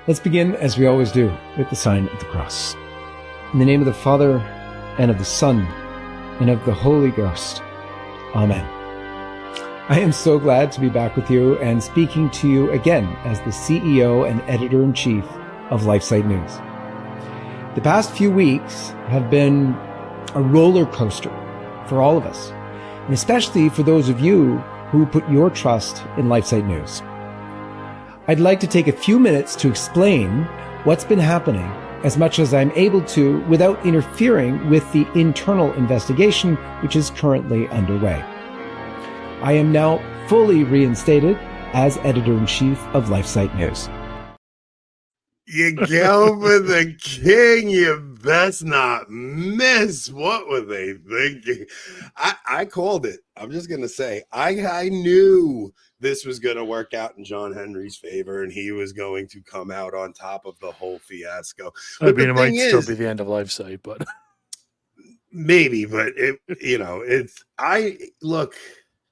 Let's begin, as we always do, with the sign of the cross. In the name of the Father, and of the Son, and of the Holy Ghost. Amen. I am so glad to be back with you and speaking to you again as the CEO and Editor-in-Chief of LifeSite News. The past few weeks have been a roller coaster for all of us, and especially for those of you who put your trust in LifeSite News. I'd like to take a few minutes to explain what's been happening as much as I'm able to without interfering with the internal investigation which is currently underway. I am now fully reinstated as Editor-in-Chief of LifeSite News. You go for the king, you best not miss. What were they thinking? I called it. I'm just going to say, I knew this was going to work out in John Henry's favor, and he was going to come out on top of the whole fiasco. I mean, it might still be the end of LifeSite, but maybe, but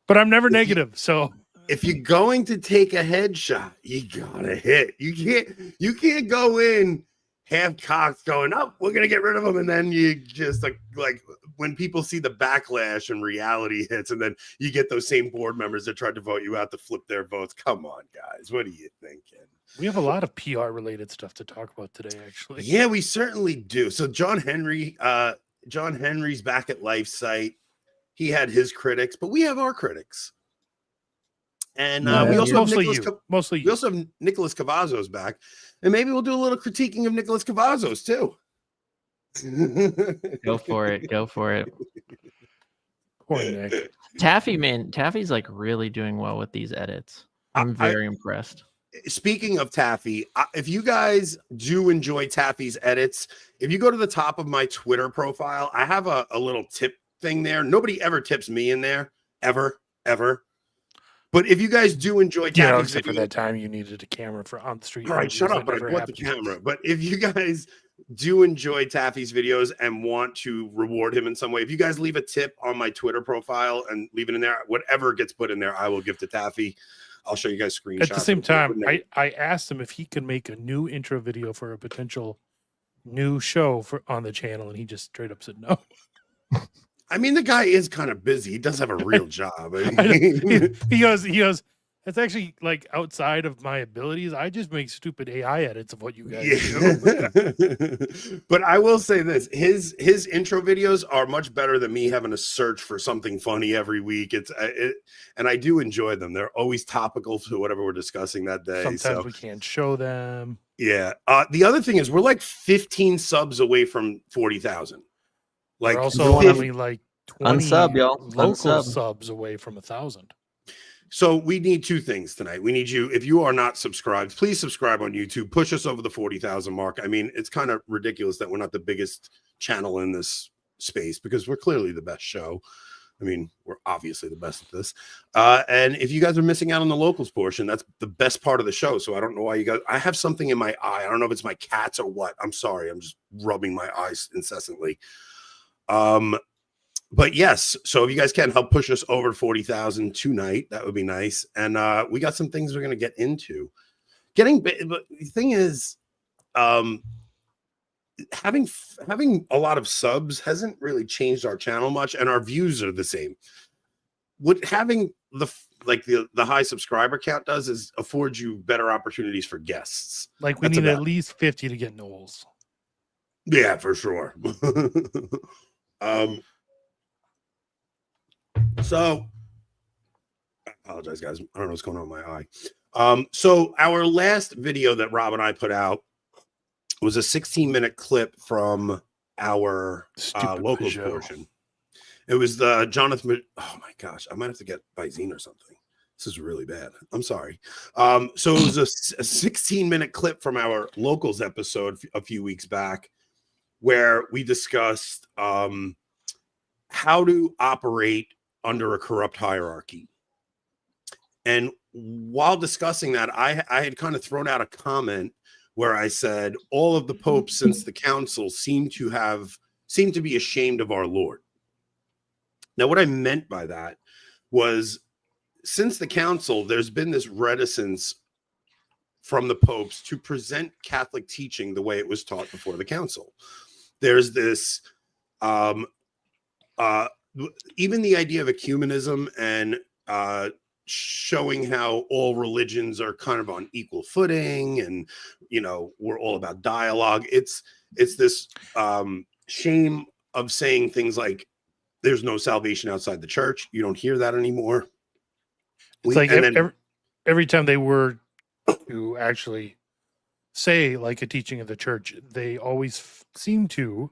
But I'm never negative, so if you're going to take a headshot, you gotta hit. You can't go in half cocked going, oh, we're gonna get rid of them, and then you just like when people see the backlash and reality hits, and then you get those same board members that tried to vote you out to flip their votes. Come on, guys, what are you thinking? We have a lot of PR related stuff to talk about today, actually. Yeah, we certainly do. So John Henry's back at LifeSite. He had his critics, but we have our critics. And we also have Nicholas Cavazos back, and maybe we'll do a little critiquing of Nicholas Cavazos too. Go for it. Poor Nick. Taffy's like really doing well with these edits. I'm very impressed. Speaking of Taffy, if you guys do enjoy Taffy's edits, if you go to the top of my Twitter profile, I have a little tip thing there. Nobody ever tips me in there, ever. But if you guys do enjoy Taffy's except for that time you needed a camera for on the street. All right, shut up. But I bought the camera. But if you guys do enjoy Taffy's videos and want to reward him in some way, if you guys leave a tip on my Twitter profile and leave it in there, whatever gets put in there, I will give to Taffy. I'll show you guys screenshots. At the same time, I asked him if he could make a new intro video for a potential new show on the channel, and he just straight up said no. I mean, the guy is kind of busy. He does have a real job. He goes, it's actually like outside of my abilities. I just make stupid AI edits of what you guys do. But I will say this, his intro videos are much better than me having to search for something funny every week. And I do enjoy them. They're always topical to whatever we're discussing that day. Sometimes we can't show them. Yeah. The other thing is we're like 15 subs away from 40,000. Like, we're also only like 20 unsub, y'all. Local subs away from 1,000. So we need two things tonight. We need you, if you are not subscribed, please subscribe on YouTube. Push us over the 40,000 mark. I mean, it's kind of ridiculous that we're not the biggest channel in this space because we're clearly the best show. I mean, we're obviously the best at this. And if you guys are missing out on the locals portion, that's the best part of the show. So I don't know why you guys, I have something in my eye. I don't know if it's my cats or what. I'm sorry. I'm just rubbing my eyes incessantly. But yes, so if you guys can help push us over 40,000 tonight, that would be nice. And we got some things we're going to get into. But the thing is, having a lot of subs hasn't really changed our channel much, and our views are the same. What having the high subscriber count does is affords you better opportunities for guests. Like we need at least 50 to get Knowles. Yeah, for sure. So I apologize, guys. I don't know what's going on with my eye. So our last video that Rob and I put out was a 16-minute clip from our local portion. It was the Jonathan. Oh my gosh, I might have to get Visine or something. This is really bad. I'm sorry. So it was a 16-minute clip from our locals episode a few weeks back where we discussed how to operate under a corrupt hierarchy. And while discussing that, I had kind of thrown out a comment where I said all of the popes since the council seem to be ashamed of our Lord. Now, what I meant by that was since the council, there's been this reticence from the popes to present Catholic teaching the way it was taught before the council. There's this, even the idea of ecumenism and showing how all religions are kind of on equal footing, and we're all about dialogue. It's this shame of saying things like there's no salvation outside the church. You don't hear that anymore. It's like every time they were to actually say like a teaching of the church, they always seem to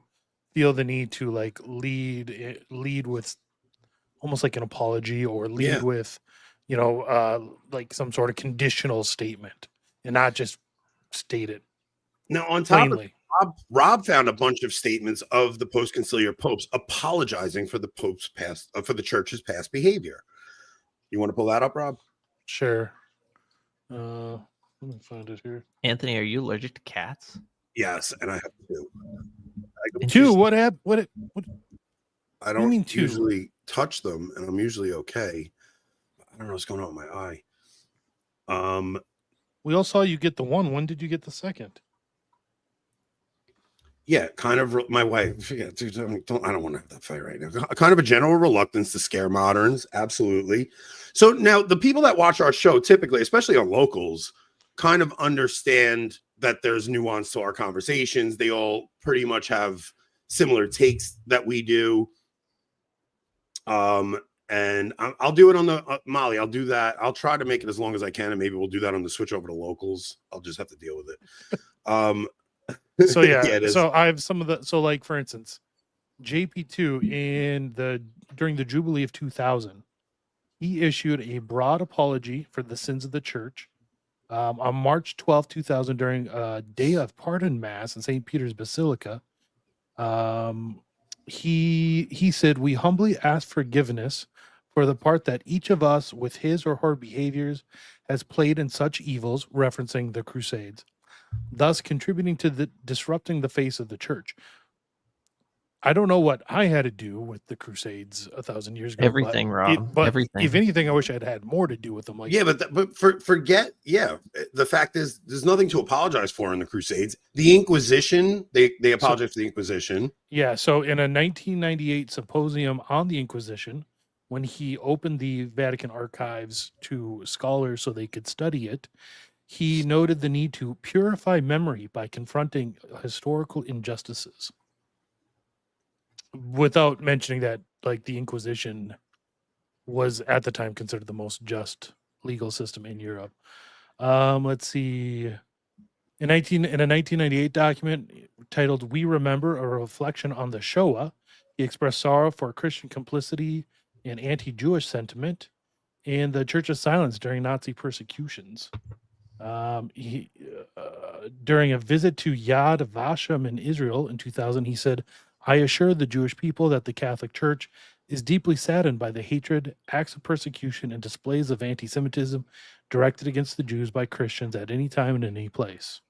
feel the need to like lead with almost like an apology, or lead with like some sort of conditional statement, and not just state it now on top plainly. Rob found a bunch of statements of the post-conciliar popes apologizing for the pope's past, for the church's past behavior. You want to pull that up, Rob? Sure. Let me find it here. Anthony, are you allergic to cats? Yes, and I have two. Two? What happened? What? I don't usually touch them, and I'm usually okay. I don't know what's going on with my eye. We all saw you get the one. When did you get the second? Yeah, kind of. My wife. Yeah, dude, I don't want to have that fight right now. Kind of a general reluctance to scare moderns. Absolutely. So now the people that watch our show typically, especially on locals, kind of understand that there's nuance to our conversations. They all pretty much have similar takes that we do. And I'll do it on the Molly. I'll do that. I'll try to make it as long as I can, and maybe we'll do that on the switch over to locals. I'll just have to deal with it. So yeah, so I have some of the, so like for instance, JP2 during the Jubilee of 2000, he issued a broad apology for the sins of the church. On March 12, 2000, during a Day of Pardon Mass in St. Peter's Basilica, he said, "We humbly ask forgiveness for the part that each of us with his or her behaviors has played in such evils," referencing the Crusades, "thus contributing to disrupting the face of the church." I don't know what I had to do with the Crusades 1,000 years ago. Everything, Rob. But everything. If anything, I wish I'd had more to do with them. Like, yeah, but forget. Yeah, the fact is, there's nothing to apologize for in the Crusades. The Inquisition, they apologize for the Inquisition. Yeah. So in a 1998 symposium on the Inquisition, when he opened the Vatican archives to scholars so they could study it, he noted the need to purify memory by confronting historical injustices, without mentioning that like the Inquisition was at the time considered the most just legal system in Europe. Let's see. In a 1998 document titled "We Remember: A Reflection on the Shoah," he expressed sorrow for Christian complicity and anti-Jewish sentiment and the Church's silence during Nazi persecutions. During a visit to Yad Vashem in Israel in 2000, he said, "I assure the Jewish people that the Catholic Church is deeply saddened by the hatred, acts of persecution, and displays of anti-Semitism directed against the Jews by Christians at any time and in any place."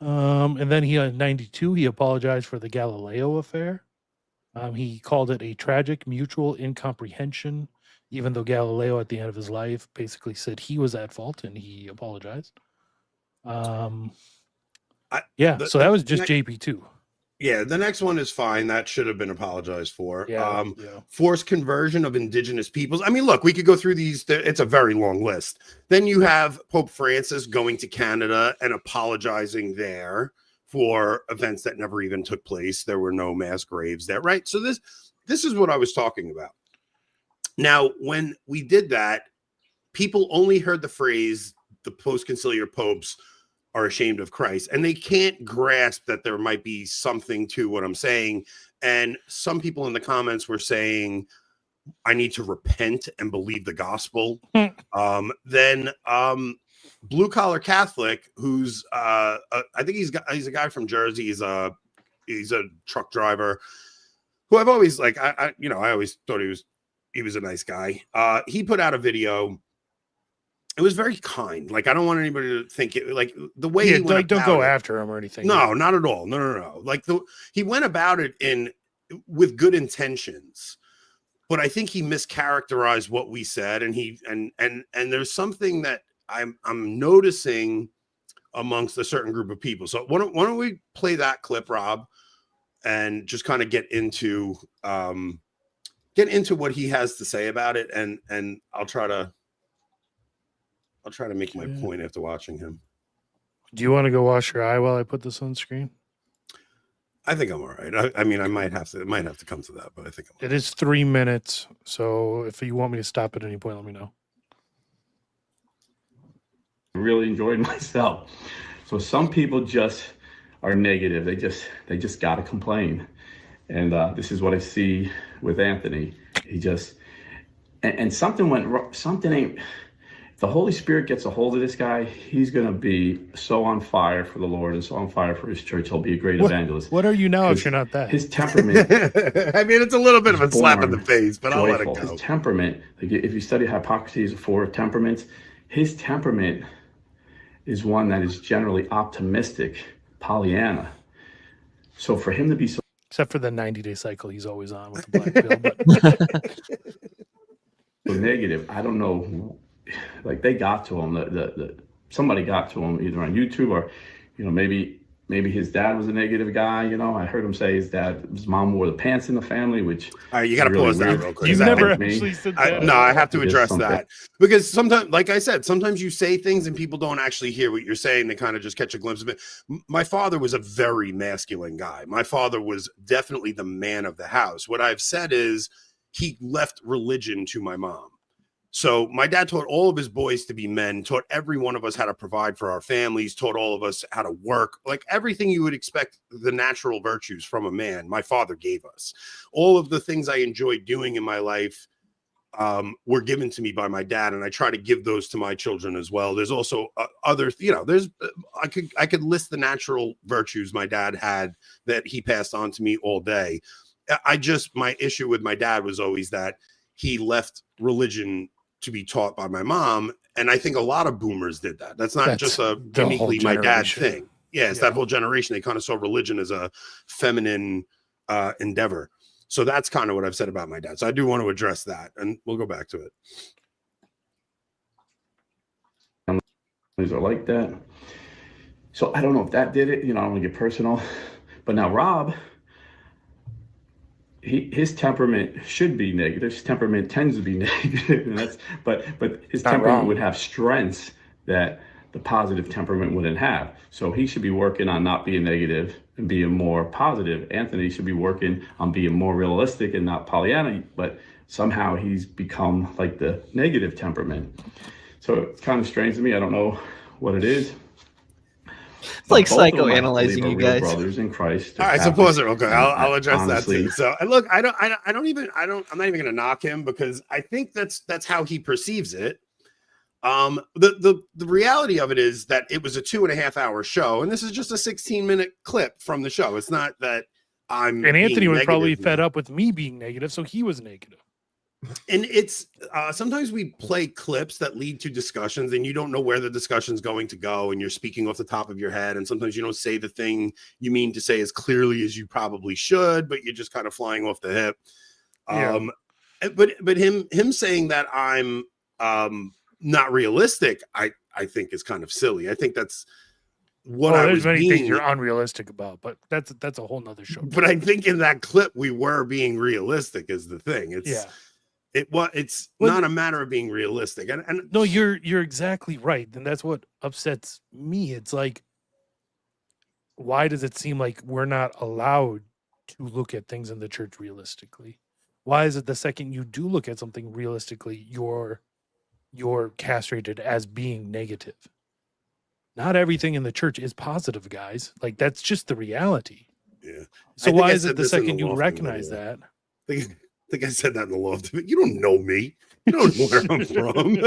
And then in 92, he apologized for the Galileo affair. He called it a tragic mutual incomprehension, even though Galileo at the end of his life basically said he was at fault and he apologized. So that was just JP2. Yeah, the next one is fine. That should have been apologized for. Yeah. Forced conversion of indigenous peoples. I mean, look, we could go through these. It's a very long list. Then you have Pope Francis going to Canada and apologizing there for events that never even took place. There were no mass graves there, right? So this is what I was talking about. Now, when we did that, people only heard the phrase, the post-conciliar popes are ashamed of Christ, and they can't grasp that there might be something to what I'm saying. And some people in the comments were saying, I need to repent and believe the gospel. Then Blue Collar Catholic, who's I think he's a guy from Jersey. He's a truck driver who I've always I always thought he was a nice guy. He put out a video. It was very kind. Like, I don't want anybody to think it like the way he went don't go after him or anything. No, not at all. No. Like he went about it with good intentions, but I think he mischaracterized what we said, and there's something that I'm noticing amongst a certain group of people. So why don't we play that clip, Rob, and just kind of get into what he has to say about it, and I'll try to make my point after watching him. Do you want to go wash your eye while I put this on screen? I think I'm all right. I mean, it might have to come to that, but I think I'm all It is 3 minutes, so if you want me to stop at any point, let me know. Really enjoyed myself. So some people just are negative. They just got to complain. And this is what I see with Anthony. He just, and something went wrong. Something ain't, if the Holy Spirit gets a hold of this guy, he's going to be so on fire for the Lord and so on fire for his church. He'll be a great evangelist. What are you now if you're not that? His temperament. I mean, it's a little bit of a slap in the face, but I'll let it go. His temperament, like if you study Hippocrates, 4 temperaments, his temperament is one that is generally optimistic, Pollyanna. So for him to be so, Except for the 90-day cycle he's always on with the black pill. But so negative, I don't know, like they got to him, somebody got to him either on YouTube or, maybe his dad was a negative guy. I heard him say his mom wore the pants in the family, which all right, you got to pause that real quick. You never actually said that. No, I have to address that because sometimes, like I said, sometimes you say things and people don't actually hear what you're saying. They kind of just catch a glimpse of it. My father was a very masculine guy. My father was definitely the man of the house. What I've said is he left religion to my mom. So my dad taught all of his boys to be men, taught every one of us how to provide for our families, taught all of us how to work, like everything you would expect, the natural virtues from a man, my father gave us. All of the things I enjoyed doing in my life were given to me by my dad, and I try to give those to my children as well. There's also other, there's, I could list the natural virtues my dad had that he passed on to me all day. My issue with my dad was always that he left religion to be taught by my mom. And I think a lot of boomers did that. That's just a uniquely my dad thing. Yeah, it's that whole generation. They kind of saw religion as a feminine endeavor. So that's kind of what I've said about my dad. So I do want to address that, and we'll go back to it. Are like that. So I don't know if that did it. I don't want to get personal. But now Rob, his temperament should be negative. His temperament tends to be negative, and but his temperament would have strengths that the positive temperament wouldn't have. So he should be working on not being negative and being more positive. Anthony should be working on being more realistic and not Pollyanna, but somehow he's become like the negative temperament. So it's kind of strange to me. I don't know what it is. It's like psychoanalyzing you guys. Brothers in Christ. All right, so pause it real quick. I'll address honestly, that too. So look, I'm not even going to knock him because I think that's how he perceives it. The reality of it is that it was a 2.5 hour show, and this is just a 16-minute clip from the show. It's not that I'm. And Anthony was probably fed up with me being negative, so he was negative. And it's sometimes we play clips that lead to discussions and you don't know where the discussion's going to go, and you're speaking off the top of your head, and sometimes you don't say the thing you mean to say as clearly as you probably should, but you're just kind of flying off the hip. But him saying that I'm not realistic, I think is kind of silly. I think that's what there's many things you're unrealistic about, but that's a whole nother show. But I think in that clip we were being realistic is the thing. It's not a matter of being realistic. And no, you're exactly right. And that's what upsets me. It's like, why does it seem like we're not allowed to look at things in the church realistically? Why is it the second you do look at something realistically, you're castrated as being negative? Not everything in the church is positive, guys. Like, that's just the reality. Yeah. So why is it the second you recognize that? I think I said that in the loft. You don't know me. You don't know where I'm from.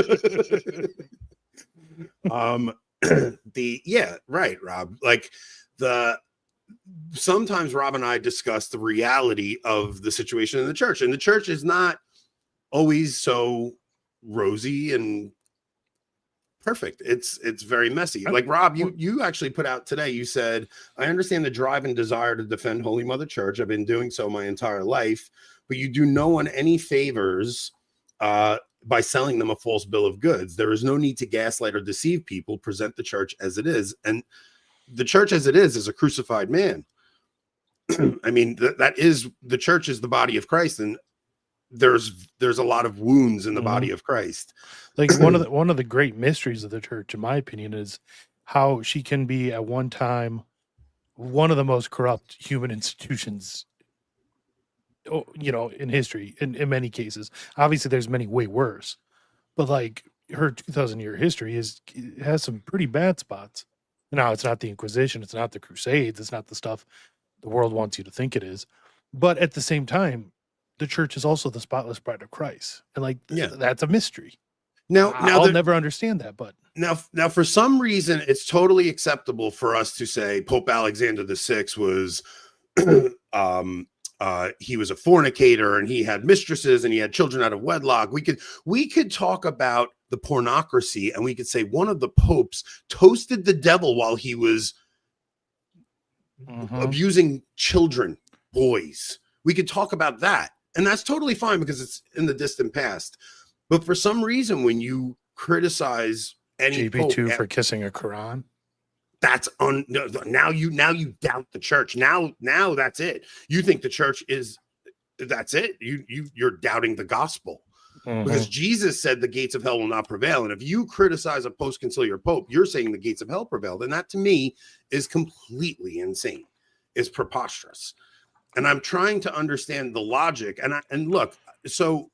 Right, Rob. Like sometimes Rob and I discuss the reality of the situation in the church, and the church is not always so rosy and perfect. It's very messy. Like Rob, you actually put out today, you said, I understand the drive and desire to defend Holy Mother Church. I've been doing so my entire life, but you do no one any favors by selling them a false bill of goods. There is no need to gaslight or deceive people. Present the church as it is. And the church as it is a crucified man. I mean, that is, the church is the body of Christ, and there's a lot of wounds in the body of Christ. Like one of the great mysteries of the church, in my opinion, is how she can be at one time one of the most corrupt human institutions, you know, in history, in many cases. Obviously there's many way worse, but like her 2,000-year history has some pretty bad spots. Now, it's not the Inquisition, it's not the Crusades, it's not the stuff the world wants you to think it is, but at the same time, the church is also the spotless bride of Christ, and like that's a mystery. Now I'll never understand that, but now for some reason, it's totally acceptable for us to say Pope Alexander VI was he was a fornicator and he had mistresses and he had children out of wedlock. We could talk about the pornocracy, and we could say one of the popes toasted the devil while he was abusing children, boys. We could talk about that, and that's totally fine because it's in the distant past. But for some reason, when you criticize any JP2 for kissing a Quran, that's now you doubt the church. Now that's it. You think the church is, that's it. You're doubting the gospel. Because Jesus said the gates of hell will not prevail. And if you criticize a post-conciliar pope, you're saying the gates of hell prevailed. And that to me is completely insane. It's preposterous. And I'm trying to understand the logic. And look, so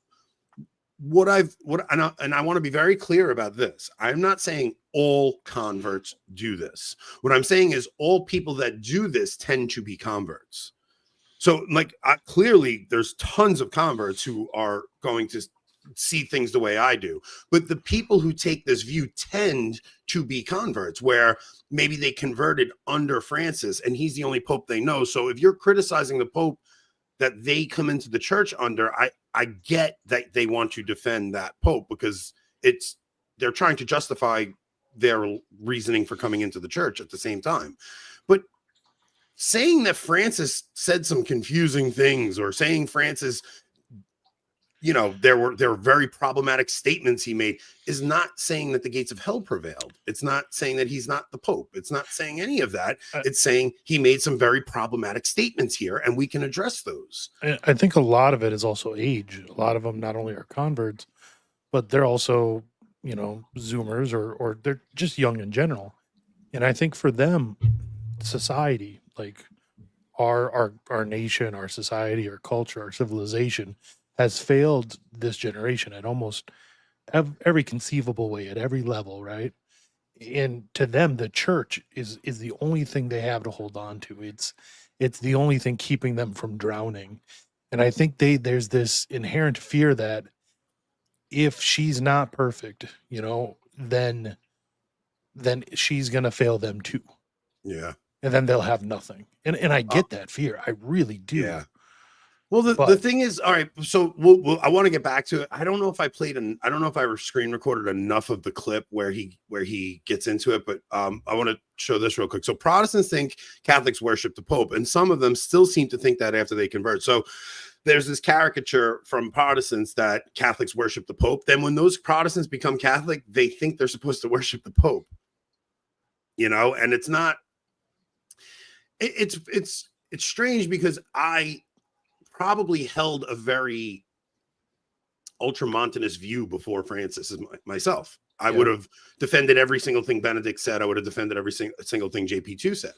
I want to be very clear about this. I'm not saying all converts do this. What I'm saying is all people that do this tend to be converts. So like clearly there's tons of converts who are going to see things the way I do, but the people who take this view tend to be converts, where maybe they converted under Francis and he's the only pope they know. So if you're criticizing the pope that they come into the church under, I get that they want to defend that pope because they're trying to justify their reasoning for coming into the church at the same time. But saying that Francis said some confusing things, or saying Francis, you know, there were very problematic statements he made, is not saying that the gates of hell prevailed. It's not saying that he's not the pope. It's not saying any of that. It's saying he made some very problematic statements here, and we can address those. I think a lot of it is also age. A lot of them not only are converts, but they're also, you know, Zoomers, or they're just young in general. And I think for them, society, like our nation, our society, our culture, our civilization, has failed this generation at almost every conceivable way, at every level, right? And to them, the church is the only thing they have to hold on to. It's the only thing keeping them from drowning. And I think there's this inherent fear that if she's not perfect, you know, then she's gonna fail them too. Yeah. And then they'll have nothing. And I get that fear. I really do. Yeah. Well, the thing is, all right, so I want to get back to it. I don't know if I screen recorded enough of the clip where he gets into it, but I want to show this real quick. So Protestants think Catholics worship the Pope, and some of them still seem to think that after they convert. So there's this caricature from Protestants that Catholics worship the Pope. Then when those Protestants become Catholic, they think they're supposed to worship the Pope. You know, and it's not. It's strange because I probably held a very ultramontanist view before Francis myself. I would have defended every single thing Benedict said. I would have defended every single thing JP2 said.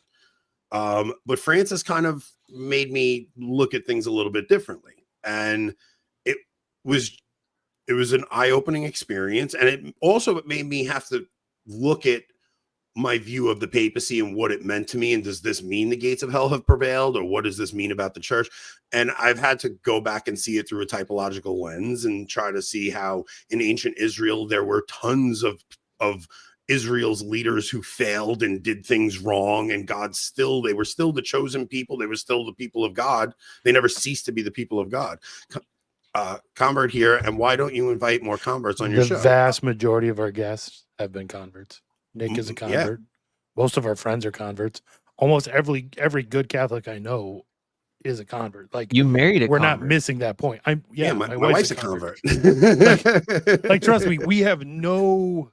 But Francis kind of made me look at things a little bit differently. And it was an eye-opening experience. And it made me have to look at my view of the papacy and what it meant to me. And does this mean the gates of hell have prevailed, or what does this mean about the church? And I've had to go back and see it through a typological lens and try to see how in ancient Israel, there were tons of Israel's leaders who failed and did things wrong, and they were still the chosen people. They were still the people of God. They never ceased to be the people of God. Convert here. And why don't you invite more converts on your show? The vast majority of our guests have been converts. Nick is a convert. Most of our friends are converts. Almost every good Catholic I know is a convert. Like You married a we're convert. not missing that point. My wife's a convert. Like trust me, we have no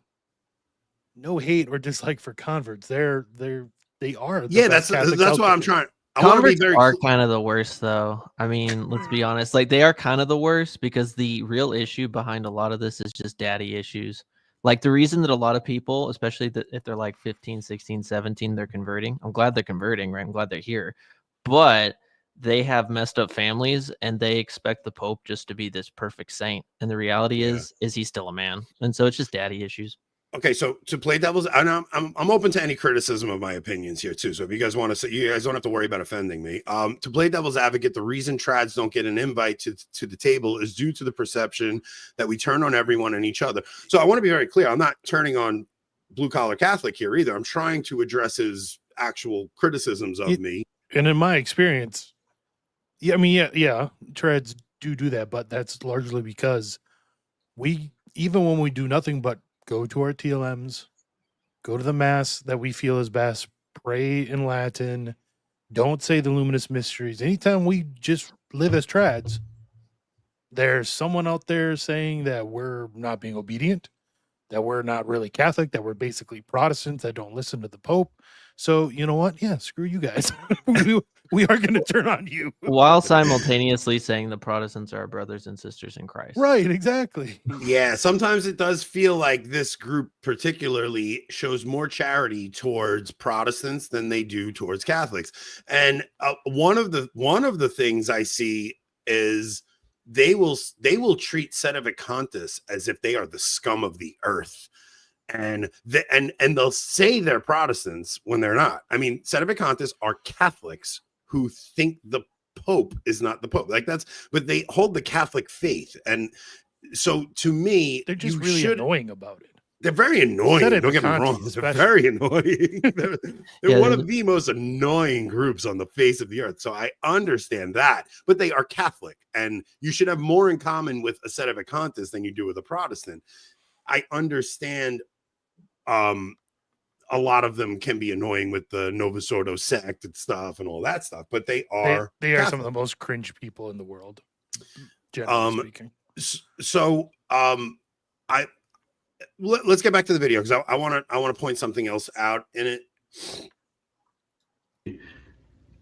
hate or dislike for converts. They are the that's best Catholics out what I'm there. trying. I want to be Converts very are kind of the worst, though. I mean, let's be honest. Like, they are kind of the worst because the real issue behind a lot of this is just daddy issues. Like, the reason that a lot of people, especially if they're like 15, 16, 17, they're converting. I'm glad they're converting, right? I'm glad they're here. But they have messed up families and they expect the Pope just to be this perfect saint. And the reality is he's still a man. And so it's just daddy issues. Okay, so to play devil's, I'm open to any criticism of my opinions here too. So if you guys want to say, you guys don't have to worry about offending me. To play devil's advocate, the reason trads don't get an invite to the table is due to the perception that we turn on everyone and each other. So I want to be very clear. I'm not turning on blue collar Catholic here either. I'm trying to address his actual criticisms of me. And in my experience, yeah, trads do that, but that's largely because even when we do nothing but go to our TLMs, go to the mass that we feel is best, pray in Latin, don't say the luminous mysteries. Anytime we just live as trads, there's someone out there saying that we're not being obedient, that we're not really Catholic, that we're basically Protestants that don't listen to the Pope. So you know what? Yeah, screw you guys. we are going to turn on you. While simultaneously saying the Protestants are our brothers and sisters in Christ. Right, exactly. Yeah, sometimes it does feel like this group particularly shows more charity towards Protestants than they do towards Catholics. And one of the things I see is they will treat Sedevacantists as if they are the scum of the earth. And they'll say they're Protestants when they're not. I mean, Sedevacantists are Catholics who think the Pope is not the Pope. But they hold the Catholic faith. And so to me, they're just really annoying about it. They're very annoying. Don't get me wrong. They're very annoying. They're one of the most annoying groups on the face of the earth. So I understand that. But they are Catholic. And you should have more in common with a Sedevacantist than you do with a Protestant. I understand a lot of them can be annoying with the Novus Ordo sect and stuff and all that stuff, but they are some of the most cringe people in the world, generally speaking. So let's get back to the video because I want to point something else out in it.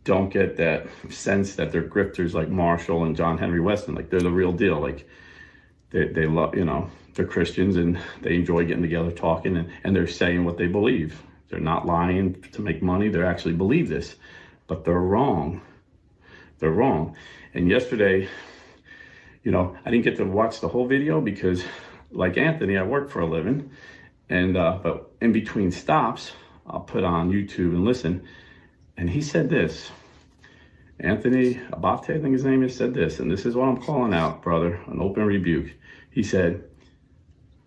Don't get that sense that they're grifters like Marshall and John Henry Weston, like they're the real deal. Like they love, they're Christians and they enjoy getting together, talking, and they're saying what they believe. They're not lying to make money. They actually believe this, but they're wrong. They're wrong. And yesterday, I didn't get to watch the whole video because, like Anthony, I work for a living, and but in between stops, I'll put on YouTube and listen. And he said this. Anthony Abate, I think his name is, said this, and this is what I'm calling out, brother, an open rebuke. He said,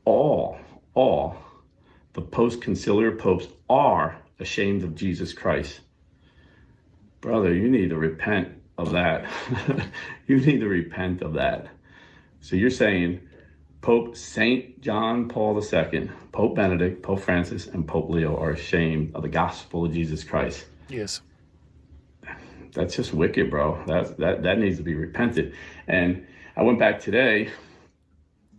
all the post-conciliar popes are ashamed of Jesus Christ. Brother, you need to repent of that. You need to repent of that. So you're saying Pope St. John Paul II, Pope Benedict, Pope Francis, and Pope Leo are ashamed of the gospel of Jesus Christ. Yes. That's just wicked, bro. That needs to be repented. And I went back today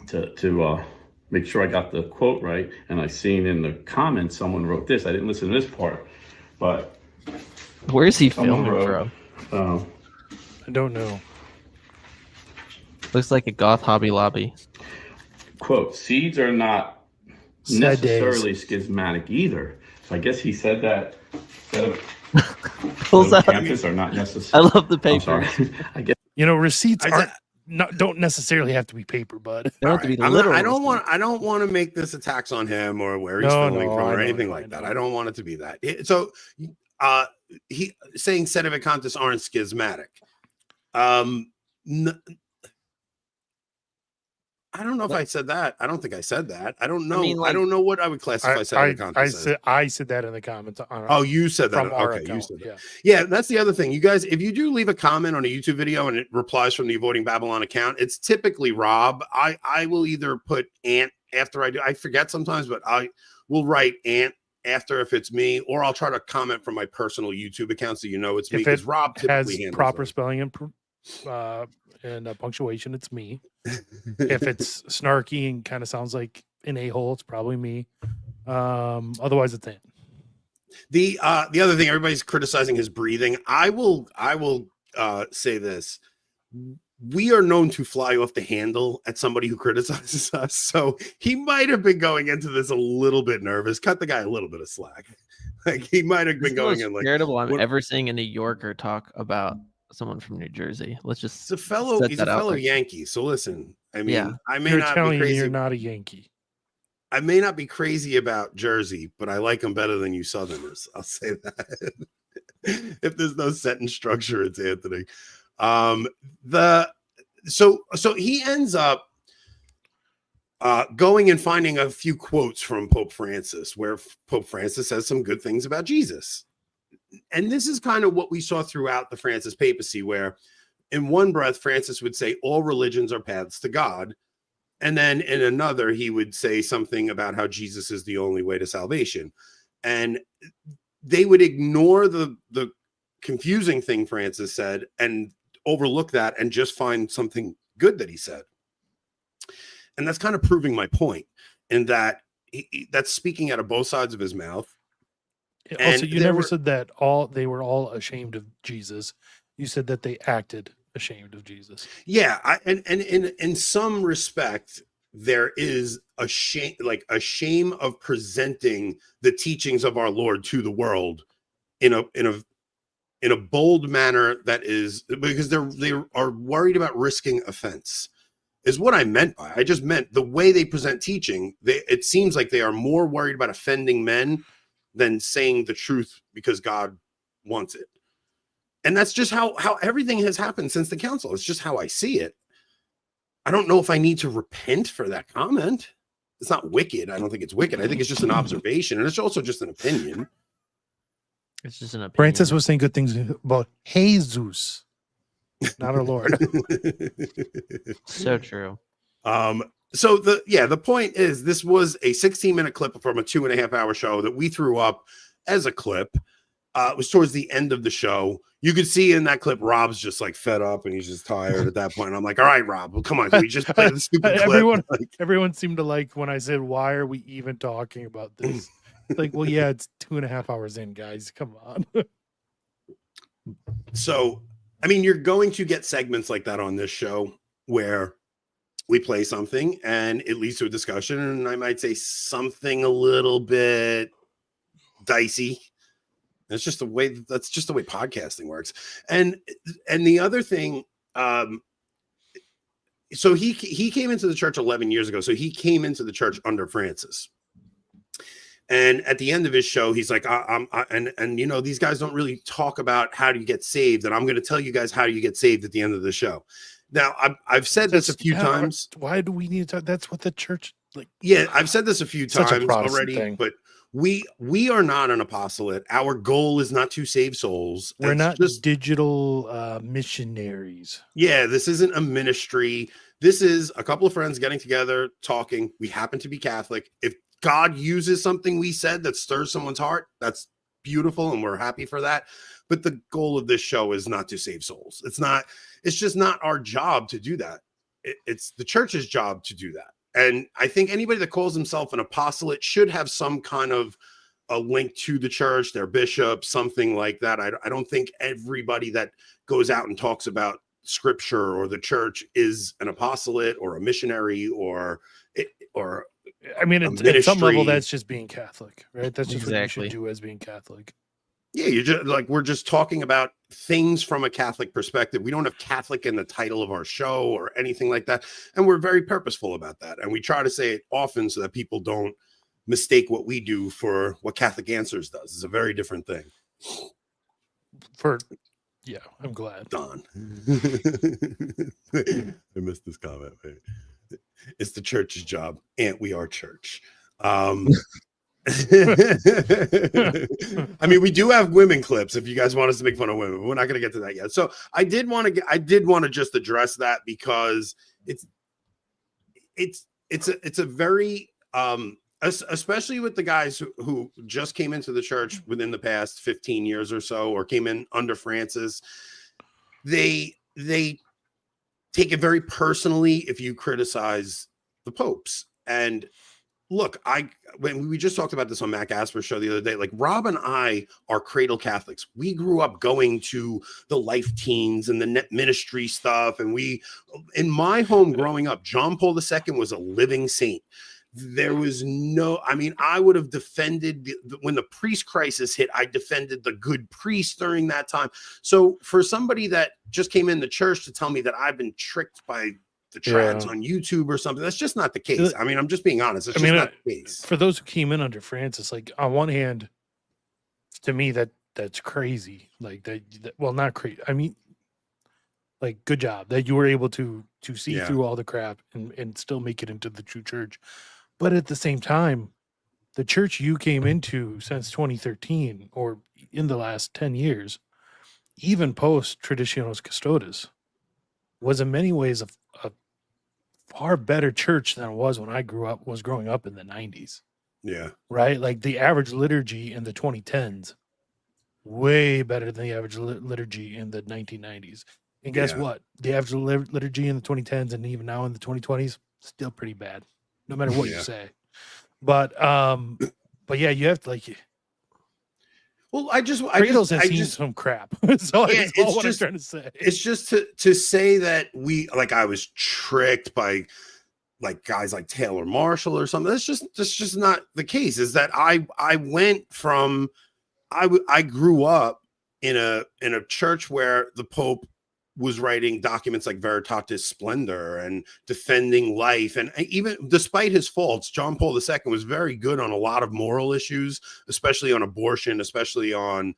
to make sure I got the quote right, and I seen in the comments someone wrote this. I didn't listen to this part, but where is he filming from? I don't know. Looks like a goth Hobby Lobby. Quote, seeds are not necessarily schismatic either. So I guess he said that. Pulls out. Campus are not necessarily. I love the paper. I guess Receipts don't necessarily have to be paper, bud. They don't have to be literal. I don't want to make this attacks on him or where he's filming from or anything like that. I don't want it to be that. So he saying Sedevacantists aren't schismatic. I don't know if I said that. I don't think I said that. I don't know. I don't know what I would classify Sedevacantists as. I said that in the comments. You said that. Okay, account, you said that. Yeah, that's the other thing. You guys, if you do leave a comment on a YouTube video and it replies from the Avoiding Babylon account, it's typically Rob. I will either put Ant after I do. I forget sometimes, but I will write Ant after if it's me, or I'll try to comment from my personal YouTube account so you know it's me, If because it Rob has typically handles proper it. spelling and punctuation, it's me. If it's snarky and kind of sounds like an a-hole, it's probably me. Otherwise, it's Ant. The other thing, everybody's criticizing his breathing. I will say this: we are known to fly off the handle at somebody who criticizes us, so he might have been going into this a little bit nervous. Cut the guy a little bit of slack. Like he might have been going in like irritable I'm ever seeing a New Yorker talk about someone from New Jersey. Let's just he's a fellow Yankee. So listen, I mean, Yeah. I may You're not Italian, be crazy. you're not a Yankee. I may not be crazy about Jersey, but I like them better than you Southerners. I'll say that. If there's no sentence structure, it's Anthony. So he ends up going and finding a few quotes from Pope Francis, where Pope Francis says some good things about Jesus. And this is kind of what we saw throughout the Francis papacy, where in one breath, Francis would say all religions are paths to God. And then in another, he would say something about how Jesus is the only way to salvation. And they would ignore the confusing thing Francis said and overlook that and just find something good that he said. And that's kind of proving my point in that that's speaking out of both sides of his mouth. Also, you never said that they were all ashamed of Jesus. You said that they acted ashamed of Jesus. Yeah, and in some respect, there is a shame of presenting the teachings of our Lord to the world in a bold manner that is because they are worried about risking offense. Is what I meant by. I just meant the way they present teaching. It seems like they are more worried about offending men than saying the truth because God wants it. And that's just how everything has happened since the council. It's just how I see it. I don't know if I need to repent for that comment. It's not wicked. I don't think it's wicked. I think it's just an observation. And it's also just an opinion. It's just an opinion. Francis was saying good things about Jesus, not our Lord. So true. So the point is, this was a 16-minute clip from a 2.5-hour show that we threw up as a clip. It was towards the end of the show. You could see in that clip, Rob's just like fed up and he's just tired at that point. I'm like, all right, Rob, well, come on, can we just play the stupid clip? Everyone seemed to like when I said, why are we even talking about this? Like, well, yeah, it's 2.5 hours in, guys. Come on. So, I mean, you're going to get segments like that on this show where we play something and it leads to a discussion, and I might say something a little bit dicey. That's just the way podcasting works. And the other thing, so he came into the church 11 years ago. So he came into the church under Francis. And at the end of his show, he's like, and you know, these guys don't really talk about how do you get saved. And I'm going to tell you guys how you get saved at the end of the show. Now, I've said this a few times. Why do we need to talk? That's what the church like. Yeah, I've said this a few times already, thing. But we are not an apostolate. Our goal is not to save souls. We're not just digital missionaries. Yeah, this isn't a ministry. This is a couple of friends getting together, talking. We happen to be Catholic. If God uses something we said that stirs someone's heart, that's beautiful, and we're happy for that. But the goal of this show is not to save souls. It's just not our job to do that. It's the church's job to do that. And I think anybody that calls himself an apostolate should have some kind of a link to the church, their bishop, something like that. I don't think everybody that goes out and talks about scripture or the church is an apostolate or a missionary or I mean, at some level, that's just being Catholic, right? That's just what you should do as being Catholic. Yeah, you're just like, we're just talking about things from a Catholic perspective. We don't have Catholic in the title of our show or anything like that. And we're very purposeful about that. And we try to say it often so that people don't mistake what we do for what Catholic Answers does. It's a very different thing. Yeah, I'm glad. Don. I missed this comment. It's the church's job. And we are church. I mean, we do have women clips if you guys want us to make fun of women, but we're not going to get to that yet. So I did want to just address that because it's a very especially with the guys who just came into the church within the past 15 years or so, or came in under Francis, they take it very personally if you criticize the popes. And look, when we just talked about this on Mac Asper's show the other day, like Rob and I are cradle Catholics. We grew up going to the Life Teens and the Net Ministry stuff. And in my home growing up, John Paul II was a living saint. There was I would have defended when the priest crisis hit, I defended the good priest during that time. So for somebody that just came in the church to tell me that I've been tricked by the trads on YouTube or something, that's just not the case. I mean, I'm just being honest. It's just not the case. For those who came in under Francis, like on one hand, to me, that's crazy. Like that well, not crazy. I mean, like, good job that you were able to see through all the crap and still make it into the true church. But at the same time, the church you came into since 2013 or in the last 10 years, even post Traditionis Custodes, was in many ways a far better church than it was when I was growing up in the 90s. Yeah. Right? Like the average liturgy in the 2010s, way better than the average liturgy in the 1990s. And guess what? The average liturgy in the 2010s and even now in the 2020s, still pretty bad, no matter what you say. But yeah, you have to like. Well, Cradles has seen some crap. So it's all what I'm trying to say. It's just to say that I was tricked by like guys like Taylor Marshall or something. That's just not the case. Is that I went from I grew up in a church where the Pope was writing documents like Veritatis Splendor and defending life. And even despite his faults, John Paul II was very good on a lot of moral issues, especially on abortion, especially on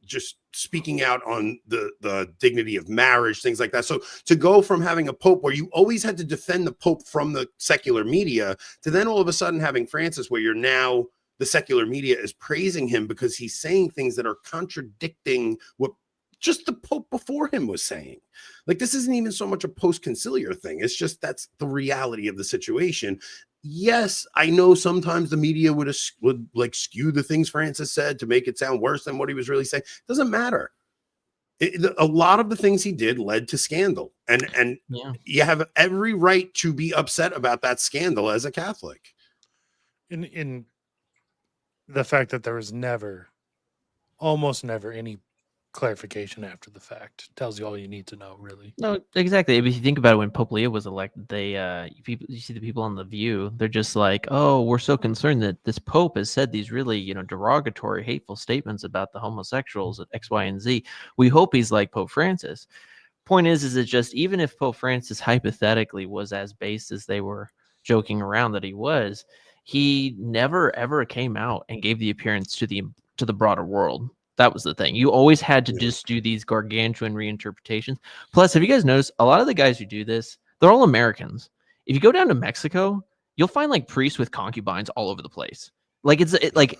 just speaking out on the dignity of marriage, things like that. So to go from having a Pope where you always had to defend the Pope from the secular media to then all of a sudden having Francis where you're now the secular media is praising him because he's saying things that are contradicting what just the Pope before him was saying. Like, this isn't even so much a post-conciliar thing. It's just that's the reality of the situation. Yes, I know sometimes the media would like skew the things Francis said to make it sound worse than what he was really saying. It doesn't matter. A lot of the things he did led to scandal. And you have every right to be upset about that scandal as a Catholic. In the fact that there was almost never any clarification after the fact tells you all you need to know, really. No, exactly. If you think about it, when Pope Leo was elected, you see the people on The View, they're just like, oh, we're so concerned that this Pope has said these really, derogatory, hateful statements about the homosexuals at X, Y, and Z. We hope he's like Pope Francis. Point is it just, even if Pope Francis hypothetically was as base as they were joking around that he never ever came out and gave the appearance to the broader world. That was the thing. You always had to just do these gargantuan reinterpretations. Plus, have you guys noticed a lot of the guys who do this, they're all Americans. If you go down to Mexico, you'll find like priests with concubines all over the place. Like like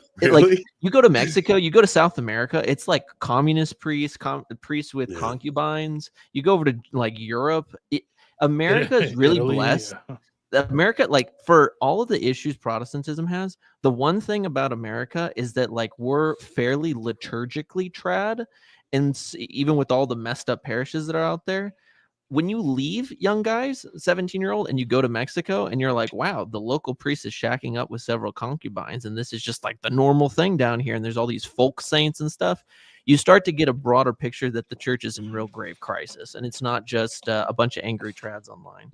you go to Mexico, you go to South America, it's like communist priests, priests with concubines. You go over to like Europe. America is really blessed. America, like, for all of the issues Protestantism has, the one thing about America is that like we're fairly liturgically trad, and even with all the messed up parishes that are out there, when you leave, young guys, 17-year-old, and you go to Mexico and you're like, wow, the local priest is shacking up with several concubines and this is just like the normal thing down here, and there's all these folk saints and stuff, you start to get a broader picture that the church is in real grave crisis, and it's not just a bunch of angry trads online.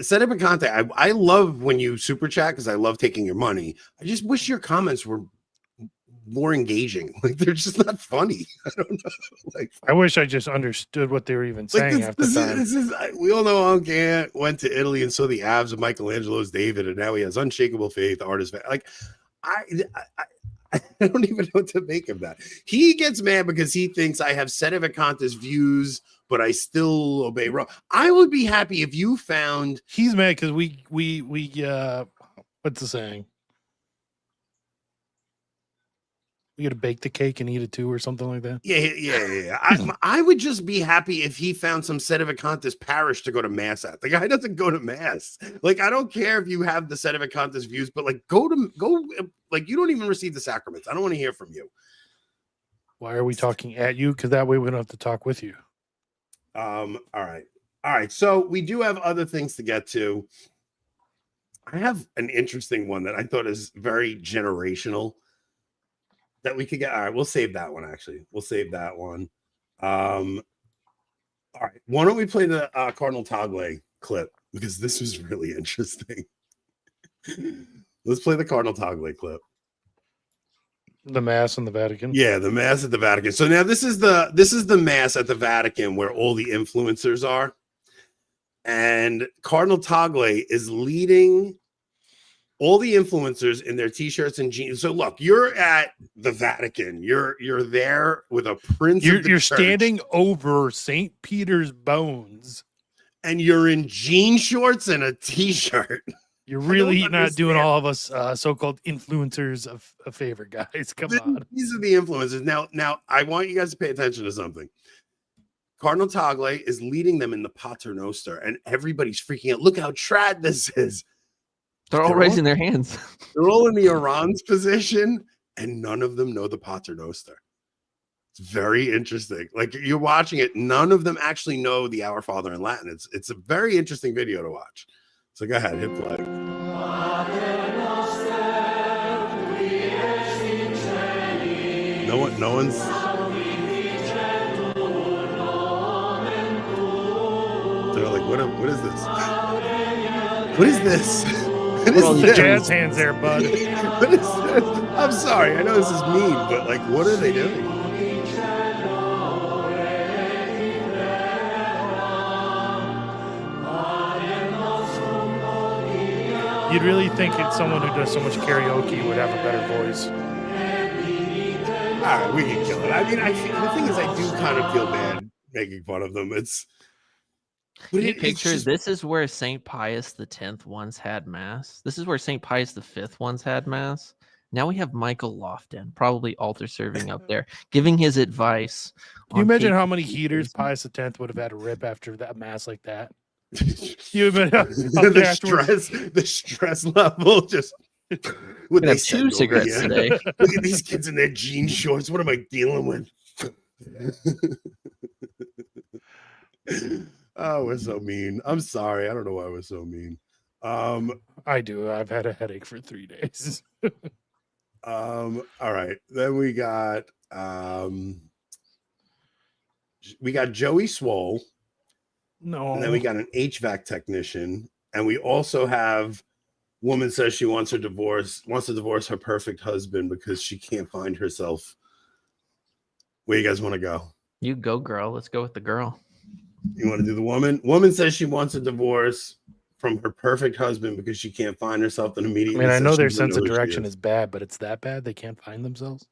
Set up a contact. I love when you super chat because I love taking your money. I just wish your comments were more engaging. Like, they're just not funny. I don't know. Like, I wish I just understood what they were even saying half the time. We all know Uncle Ant went to Italy and saw the abs of Michelangelo's David, and now he has unshakable faith. Artist, like, I don't even know what to make of that. He gets mad because he thinks I have Sedevacantis views, but I still obey Rome. I would be happy if you found. He's mad because we what's the saying? We got to bake the cake and eat it too, or something like that. Yeah. I would just be happy if he found some Sedevacantis parish to go to mass at. The guy doesn't go to mass. Like, I don't care if you have the Sedevacantis views, but like, go. Like, you don't even receive the sacraments. I don't want to hear from you. Why are we talking at you? Because that way we don't have to talk with you. All right. So we do have other things to get to. I have an interesting one that I thought is very generational that we could get. All right, we'll save that one. Actually, we'll save that one. All right, why don't we play the Cardinal Tagle clip, because this was really interesting. Let's play the Cardinal Tagle clip. The Mass in the Vatican. Yeah, the Mass at the Vatican. So now this is the Mass at the Vatican where all the influencers are. And Cardinal Tagle is leading all the influencers in their t-shirts and jeans. So look, you're at the Vatican. You're there with a prince. You're standing over St. Peter's bones, and you're in jean shorts and a t-shirt. You're really not doing all of us so-called influencers a favor, guys. Come on. These are the influencers. Now, I want you guys to pay attention to something. Cardinal Tagle is leading them in the Pater Noster, and everybody's freaking out. Look how trad this is. They're all raising their hands. They're all in the Iran's position, and none of them know the Pater Noster. It's very interesting. Like, you're watching it, none of them actually know the Our Father in Latin. It's a very interesting video to watch. So go ahead, hit play. No one's. They're like, what is this? What is this? What is the jazz hands there, bud? What is this? I'm sorry, I know this is mean, but like, what are they doing? You'd really think it's someone who does so much karaoke would have a better voice. All right, we can kill it. I mean, the thing is, I do kind of feel bad making fun of them. This is where St. Pius X once had mass. This is where St. Pius V once had mass. Now we have Michael Lofton, probably altar serving up there, giving his advice. Can you imagine how many heaters Pius X would have had to rip after that mass like that? You the stress level just. Would they have 2 cigarettes today? Look at these kids in their jean shorts. What am I dealing with? Oh, we're so mean. I'm sorry. I don't know why we're so mean. I do. I've had a headache for 3 days. All right. Then we got Joey Swole. No. And then we got an HVAC technician, and we also have woman says she wants to divorce her perfect husband because she can't find herself. Where you guys want to go? You go, girl. Let's go with the girl. You want to do the woman? Woman says she wants a divorce from her perfect husband because she can't find herself, and immediately. I mean, I know their sense of direction is bad, but it's that bad they can't find themselves.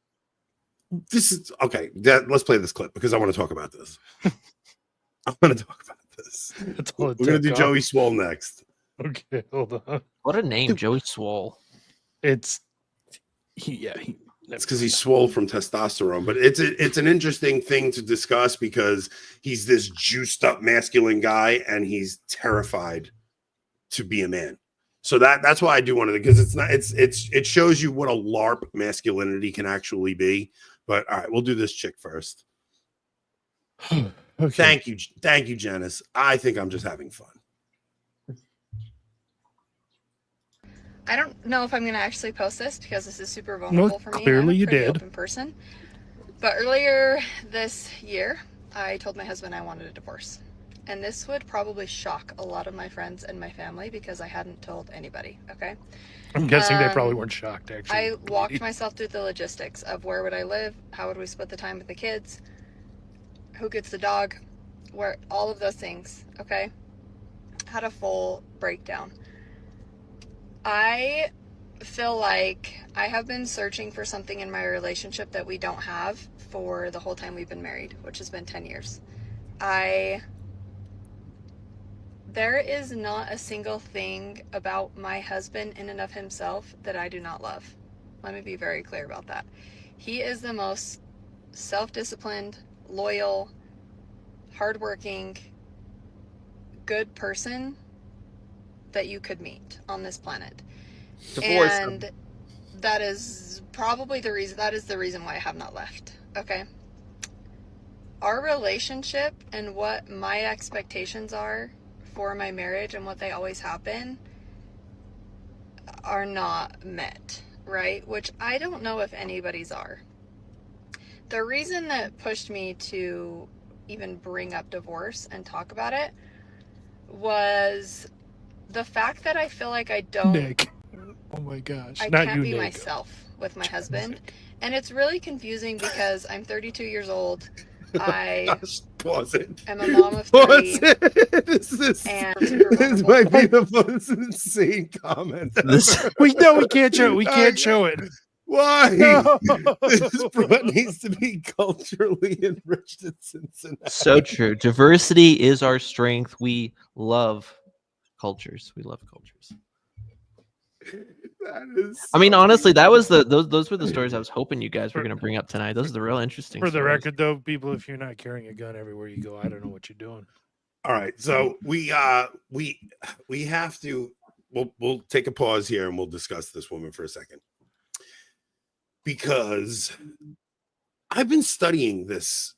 This is okay. Let's play this clip because I want to talk about this. I want to talk about this. We're gonna do Joey Swole next. Okay, hold on. What a name, Joey Swole. It's because he's swole from testosterone, but it's an interesting thing to discuss because he's this juiced up masculine guy and he's terrified to be a man. So that's why I do want to, because it shows you what a LARP masculinity can actually be. But all right, we'll do this chick first. Okay. Thank you, Janice. I think I'm just having fun. I don't know if I'm going to actually post this because this is super vulnerable for me. Clearly you did. Open person. But earlier this year, I told my husband I wanted a divorce. And this would probably shock a lot of my friends and my family because I hadn't told anybody, okay? I'm guessing they probably weren't shocked, actually. I walked myself through the logistics of where would I live, how would we split the time with the kids, who gets the dog, where all of those things, okay? Had a full breakdown. I feel like I have been searching for something in my relationship that we don't have for the whole time we've been married, which has been 10 years. There is not a single thing about my husband in and of himself that I do not love. Let me be very clear about that. He is the most self-disciplined, loyal, hardworking, good person that you could meet on this planet. Divorce And that is probably the reason, that is the reason why I have not left. Okay. Our relationship and what my expectations are for my marriage and what they always have been are not met, right? Which I don't know if anybody's are. The reason that pushed me to even bring up divorce and talk about it was the fact that I feel like I don't. Nick. Oh my gosh. I Not can't you, be Nick. myself with my husband. And it's really confusing because I'm 32 years old. I Pause it. am a mom of Pause 3. it. This And might be the most insane comment. This- ever. We can't show it. We can't show it. Why? No. This what needs to be culturally enriched in Cincinnati. So true. Diversity is our strength. We love cultures. We love cultures. That is I mean, so honestly, that was ridiculous. those were the stories I was hoping you guys were going to bring up tonight. Those are the real interesting. For the stories. record, though, people, if you're not carrying a gun everywhere you go, I don't know what you're doing. All right, so we have to we'll take a pause here and we'll discuss this woman for a second, because I've been studying this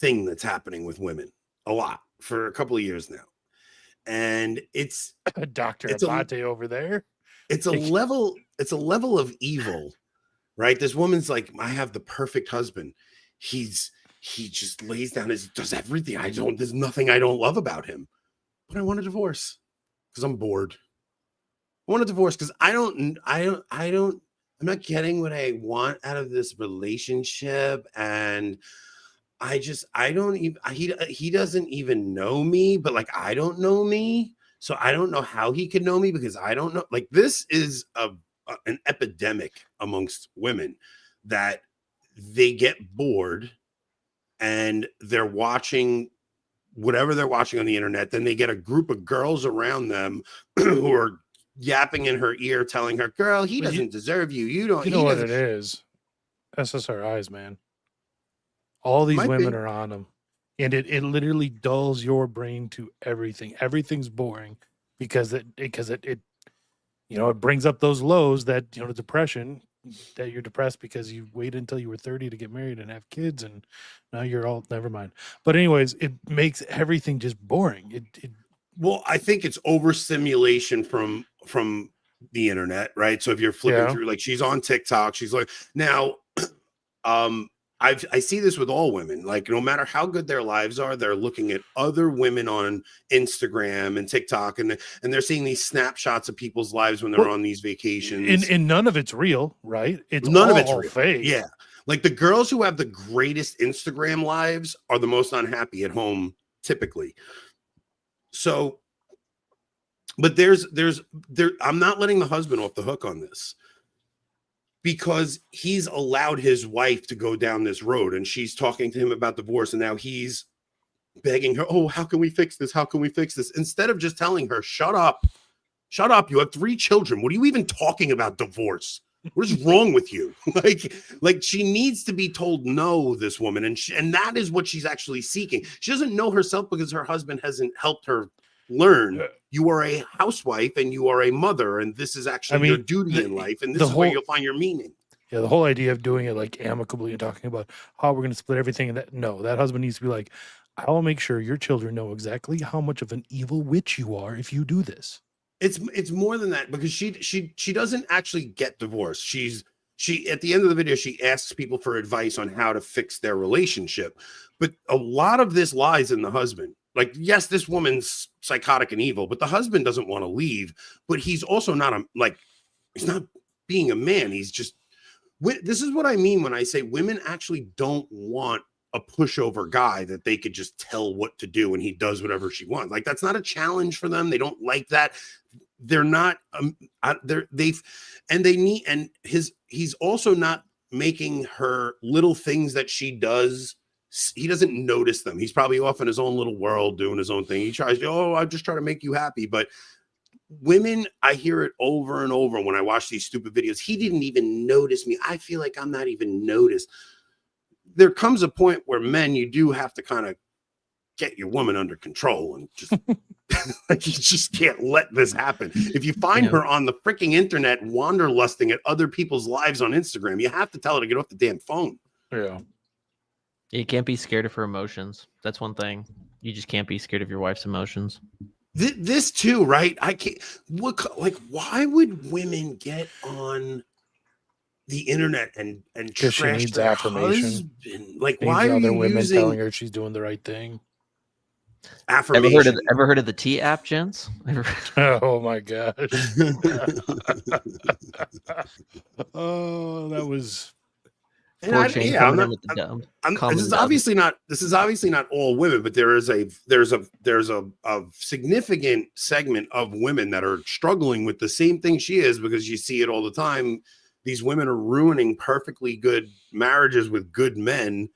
thing that's happening with women a lot for a couple of years now, and it's Dr. It's a- Abate over there. it's a level of evil, right? This woman's like, I have the perfect husband. He just lays down does everything. There's nothing I don't love about him. But I want a divorce because I'm bored. I want a divorce because I'm not getting what I want out of this relationship. And he doesn't even know me, but like, I don't know me. So I don't know how he could know me because I don't know. Like, this is an epidemic amongst women that they get bored and they're watching whatever they're watching on the internet. Then they get a group of girls around them who are yapping in her ear, telling her, girl, he Well, doesn't deserve you. You don't, You he know what doesn't. it is? SSRIs, man. All these Might women be. are on them. And it literally dulls your brain to everything. Everything's boring because it it brings up those lows that, depression, that you're depressed because you waited until you were 30 to get married and have kids, and now you're all, never mind. But anyways, it makes everything just boring. Well, I think it's overstimulation from the internet, right? So if you're flipping Yeah. through, like, she's on TikTok, she's like, now, I see this with all women. Like, no matter how good their lives are, they're looking at other women on Instagram and TikTok, and they're seeing these snapshots of people's lives when they're Well, on these vacations. and none of it's real, right? It's None of all it's real. fake. Yeah. Like, the girls who have the greatest Instagram lives are the most unhappy at home, typically. So, but I'm not letting the husband off the hook on this, because he's allowed his wife to go down this road, and she's talking to him about divorce, and now he's begging her, oh, how can we fix this? How can we fix this? Instead of just telling her, shut up. You have 3 children. What are you even talking about divorce? What is wrong with you? Like she needs to be told no, this woman. And that is what she's actually seeking. She doesn't know herself because her husband hasn't helped her learn. You are a housewife and you are a mother, and this is actually your duty in life. And this is where you'll find your meaning. Yeah, the whole idea of doing it like amicably and talking about how we're going to split everything, and that husband needs to be like, I will make sure your children know exactly how much of an evil witch you are if you do this. It's more than that, because she doesn't actually get divorced. She at the end of the video, she asks people for advice on how to fix their relationship. But a lot of this lies in the husband. Like, yes, this woman's psychotic and evil, but the husband doesn't want to leave. But he's also he's not being a man. He's just, this is what I mean when I say women actually don't want a pushover guy that they could just tell what to do and he does whatever she wants. Like, that's not a challenge for them. They don't like that. They're not, he's also not making her little things that she does. He doesn't notice them. He's probably off in his own little world doing his own thing. He tries, I just try to make you happy. But women, I hear it over and over when I watch these stupid videos. He didn't even notice me. I feel like I'm not even noticed. There comes a point where men, you do have to kind of get your woman under control and just like, you just can't let this happen. If you find her on the freaking internet wanderlusting at other people's lives on Instagram, you have to tell her to get off the damn phone. Yeah. You can't be scared of her emotions. That's one thing. You just can't be scared of your wife's emotions. This too, right? I can't. Why would women get on the internet and Because she trash needs their affirmation. husband? Like, Needs why are other you women using telling her she's doing the right thing? affirmation? Ever heard of the T app, gents? Oh my gosh. Oh, that was. And this is obviously not all women, but there's a significant segment of women that are struggling with the same thing she is, because you see it all the time. These women are ruining perfectly good marriages with good men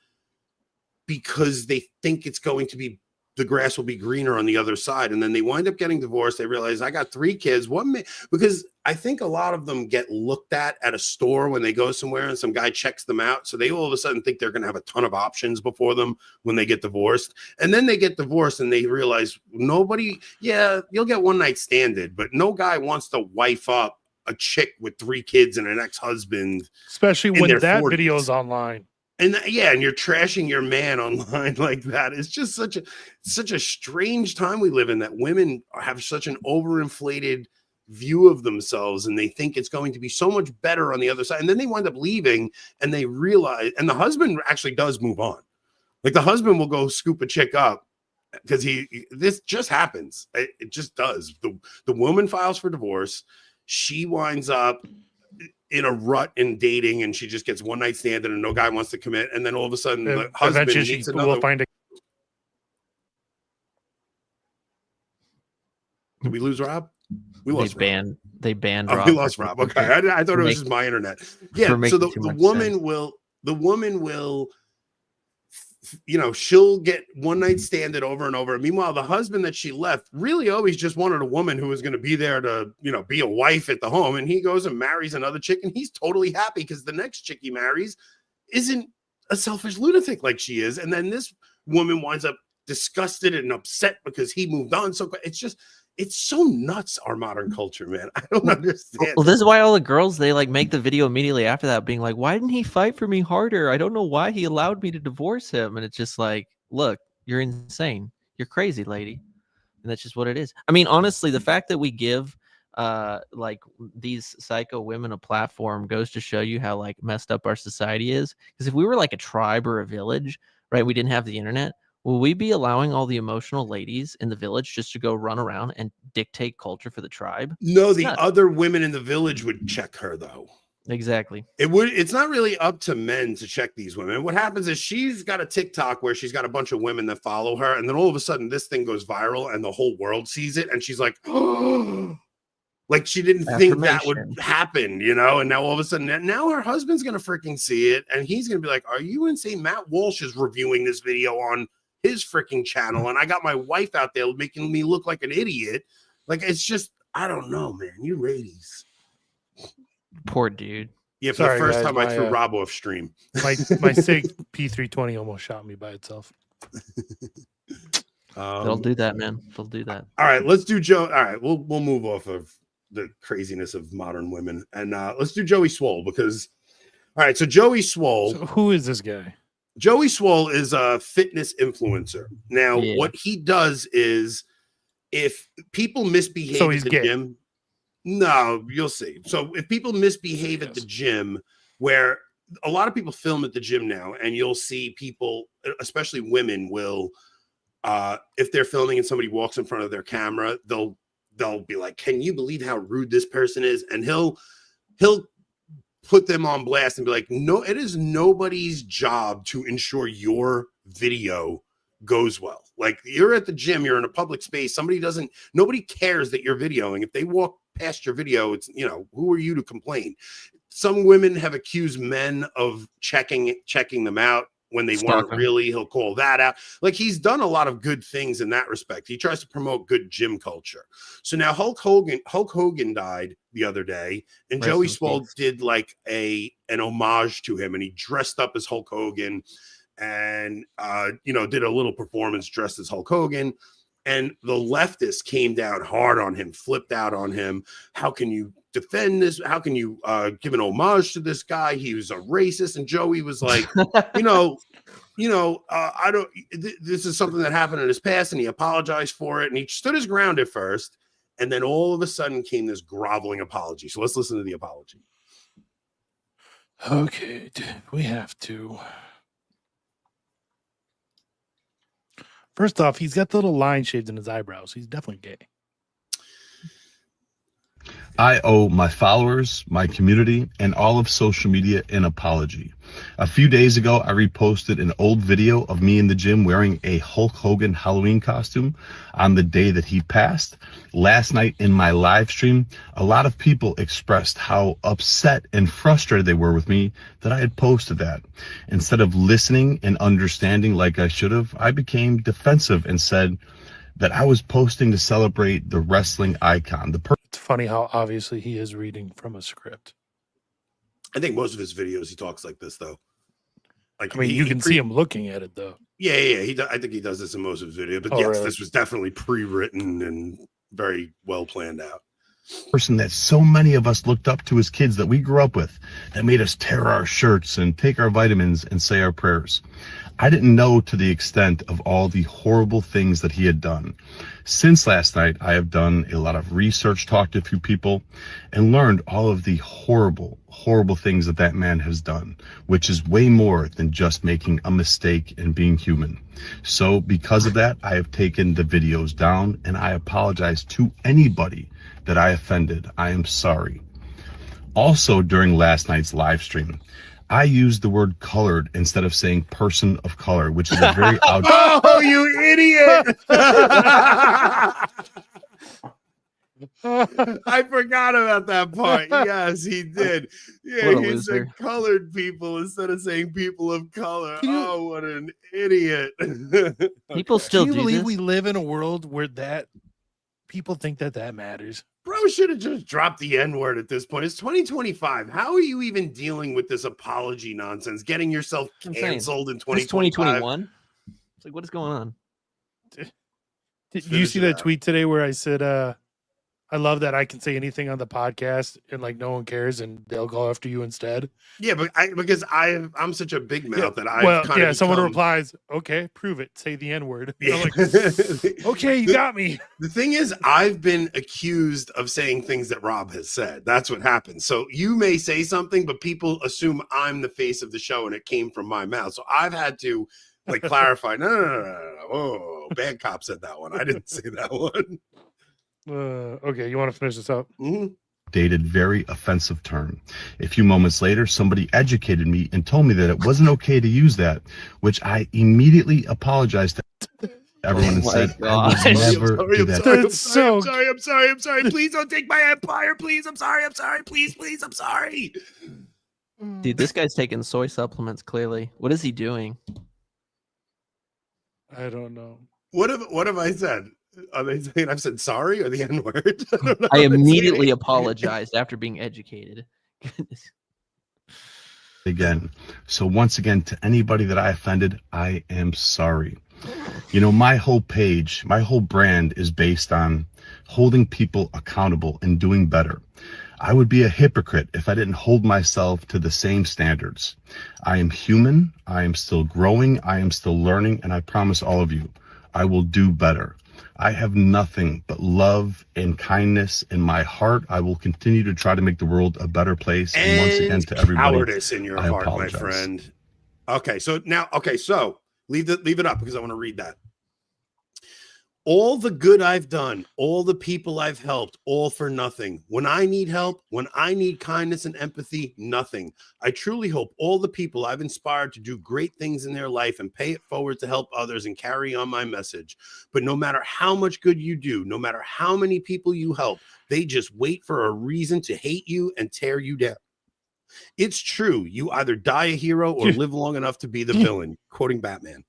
because they think it's going to be, the grass will be greener on the other side. And then they wind up getting divorced. They realize, I got 3 kids. Because I think a lot of them get looked at a store when they go somewhere and some guy checks them out. So they all of a sudden think they're going to have a ton of options before them when they get divorced. And then they get divorced and they realize you'll get one night standed, but no guy wants to wife up a chick with 3 kids and an ex-husband. Especially when that 40s. video's online. And and you're trashing your man online like that. It's just such a strange time we live in, that women have such an overinflated view of themselves, and they think it's going to be so much better on the other side. And then they wind up leaving, and they realize, and the husband actually does move on. Like, the husband will go scoop a chick up because this just happens. It just does. The woman files for divorce. She winds up in a rut in dating, and she just gets one night stand and no guy wants to commit. And then all of a sudden the husband needs another. Will find a. Did we lose Rob? We lost Rob. They banned Rob. We lost Rob. Okay. I thought it was just my internet. Yeah. So the woman will, she'll get one night standed over and over. Meanwhile, the husband that she left really always just wanted a woman who was going to be there to, be a wife at the home. And he goes and marries another chick, and he's totally happy because the next chick he marries isn't a selfish lunatic like she is. And then this woman winds up disgusted and upset because he moved on. So it's so nuts, our modern culture, man. I don't understand. Well, this is why all the girls, they make the video immediately after that being like, why didn't he fight for me harder? I don't know why he allowed me to divorce him. And it's just like, look, you're insane. You're crazy, lady. And that's just what it is. I mean, honestly, the fact that we give these psycho women a platform goes to show you how messed up our society is. Because if we were like a tribe or a village, right, we didn't have the internet, will we be allowing all the emotional ladies in the village just to go run around and dictate culture for the tribe? No, other women in the village would check her, though. Exactly. It's not really up to men to check these women. What happens is she's got a TikTok where she's got a bunch of women that follow her, and then all of a sudden this thing goes viral and the whole world sees it, and she's like, oh, like she didn't think that would happen, and now all of a sudden, now her husband's gonna freaking see it, and he's gonna be like, are you insane? Matt Walsh is reviewing this video on his freaking channel, and I got my wife out there making me look like an idiot. Like, it's just, I don't know, man. You ladies. Poor dude. Yeah, for the first time I threw Rob off stream. My SIG P320 almost shot me by itself. They'll do that, man. They'll do that. All right, let's do Joe. All right, we'll move off of the craziness of modern women, and let's do Joey Swole, because all right, so Joey Swole. So who is this guy? Joey Swole is a fitness influencer. Now, what he does is, if people misbehave at the gym, no, you'll see. So if people misbehave at the gym, where a lot of people film at the gym now, and you'll see people, especially women, will, if they're filming and somebody walks in front of their camera, they'll be like, "Can you believe how rude this person is?" And he'll put them on blast and be like, no, it is nobody's job to ensure your video goes well. Like, you're at the gym, you're in a public space, nobody cares that you're videoing. If they walk past your video, it's, who are you to complain? Some women have accused men of checking them out. when they Stalk weren't him. really. He'll call that out. Like, he's done a lot of good things in that respect. He tries to promote good gym culture. So now Hulk Hogan died the other day, and Rest Joey in Swoll peace. did like an homage to him, and he dressed up as Hulk Hogan and did a little performance dressed as Hulk Hogan. And the leftists came down hard on him, flipped out on him. How can you defend this? How can you give an homage to this guy? He was a racist. And Joey was like, I don't. This is something that happened in his past, and he apologized for it. And he stood his ground at first, and then all of a sudden came this groveling apology. So let's listen to the apology. Okay, we have to. First off, he's got the little line shaved in his eyebrows. He's definitely gay. I owe my followers, my community, and all of social media an apology. A few days ago, I reposted an old video of me in the gym wearing a Hulk Hogan Halloween costume on the day that he passed. Last night in my live stream, a lot of people expressed how upset and frustrated they were with me that I had posted that. Instead of listening and understanding like I should have, I became defensive and said that I was posting to celebrate the wrestling icon. It's funny how obviously he is reading from a script. I think most of his videos he talks like this, though. Like, I mean, you can see him looking at it, though. Yeah. I think he does this in most of his videos. But Oh, yes, really? This was definitely pre-written and very well planned out. Person that so many of us looked up to as kids that we grew up with, that made us tear our shirts and take our vitamins and say our prayers. I didn't know to the extent of all the horrible things that he had done. Since last night, I have done a lot of research, talked to a few people, and learned all of the horrible, horrible things that that man has done, which is way more than just making a mistake and being human. So because of that, I have taken the videos down, and I apologize to anybody that I offended. I am sorry. Also, during last night's live stream, I used the word colored instead of saying person of color, which is a very Oh, you idiot! I forgot about that part. Yes, he did. Yeah, What a he loser. said colored people instead of saying people of color. Can you- Oh, what an idiot. People still Can you do believe this? we live in a world where that people think that matters? Bro should have just dropped the N-word at this point. It's 2025. How are you even dealing with this apology nonsense? Getting yourself I'm saying, canceled in It's 2025? 2021. It's like, what is going on? Did you Finish see it that out. tweet today where I said, I love that I can say anything on the podcast and like no one cares and they'll go after you instead. Yeah, but because I'm such a big mouth that I've well, kind of someone become- replies, okay, prove it. Say the N-word. Yeah. I'm like, okay, you got me. The thing is, I've been accused of saying things that Rob has said. That's what happens. So you may say something, but people assume I'm the face of the show and it came from my mouth. So I've had to like clarify. No. Oh, bad cop said that one. I didn't say that one. Okay, you want to finish this up? Mhm. dated, very offensive term. A few moments later, somebody educated me and told me that it wasn't okay to use that, which I immediately apologized to everyone and Oh my said, I gosh. would never do that. I'm sorry. Please don't take my empire. Please. I'm sorry. Please. I'm sorry. Dude, this guy's taking soy supplements, clearly. What is he doing? I don't know. What have I said? Are they saying I've said sorry or the N-word? don't know I what to immediately say. apologized after being educated. Goodness. Again. So once again, to anybody that I offended, I am sorry. You know, my whole page, my whole brand is based on holding people accountable and doing better. I would be a hypocrite if I didn't hold myself to the same standards. I am human. I am still growing. I am still learning. And I promise all of you, I will do better. I have nothing but love and kindness in my heart. I will continue to try to make the world a better place. And once again, to everybody, cowardice in your I heart, apologize. my friend. So leave it up because I want to read that. All the good I've done, all the people I've helped, all for nothing. When I need help, when I need kindness and empathy, nothing. I truly hope all the people I've inspired to do great things in their life and pay it forward to help others and carry on my message. But no matter how much good you do, no matter how many people you help, they just wait for a reason to hate you and tear you down. It's true. You either die a hero or live long enough to be the villain. Quoting Batman.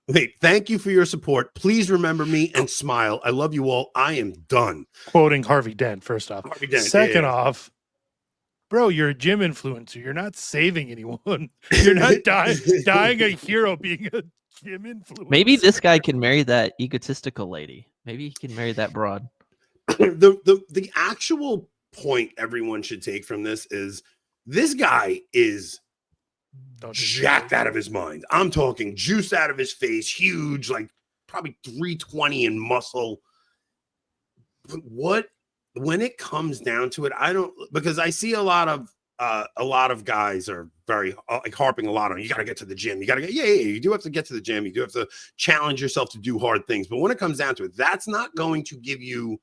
Wait, thank you for your support. Please remember me and smile. I love you all. I am done. Quoting Harvey Dent, first off. Harvey Dent, Second yeah. off, bro, you're a gym influencer. You're not saving anyone. You're not dying a hero being a gym influencer. Maybe this guy can marry that egotistical lady. Maybe he can marry that broad. The actual point everyone should take from this is this guy is jacked out of his mind. I'm talking juice out of his face, huge, like probably 320 in muscle. But when it comes down to it, I don't, because I see a lot of guys are very like harping a lot on you got to get to the gym. You got to get, yeah, you do have to get to the gym. You do have to challenge yourself to do hard things. But when it comes down to it, that's not going to give you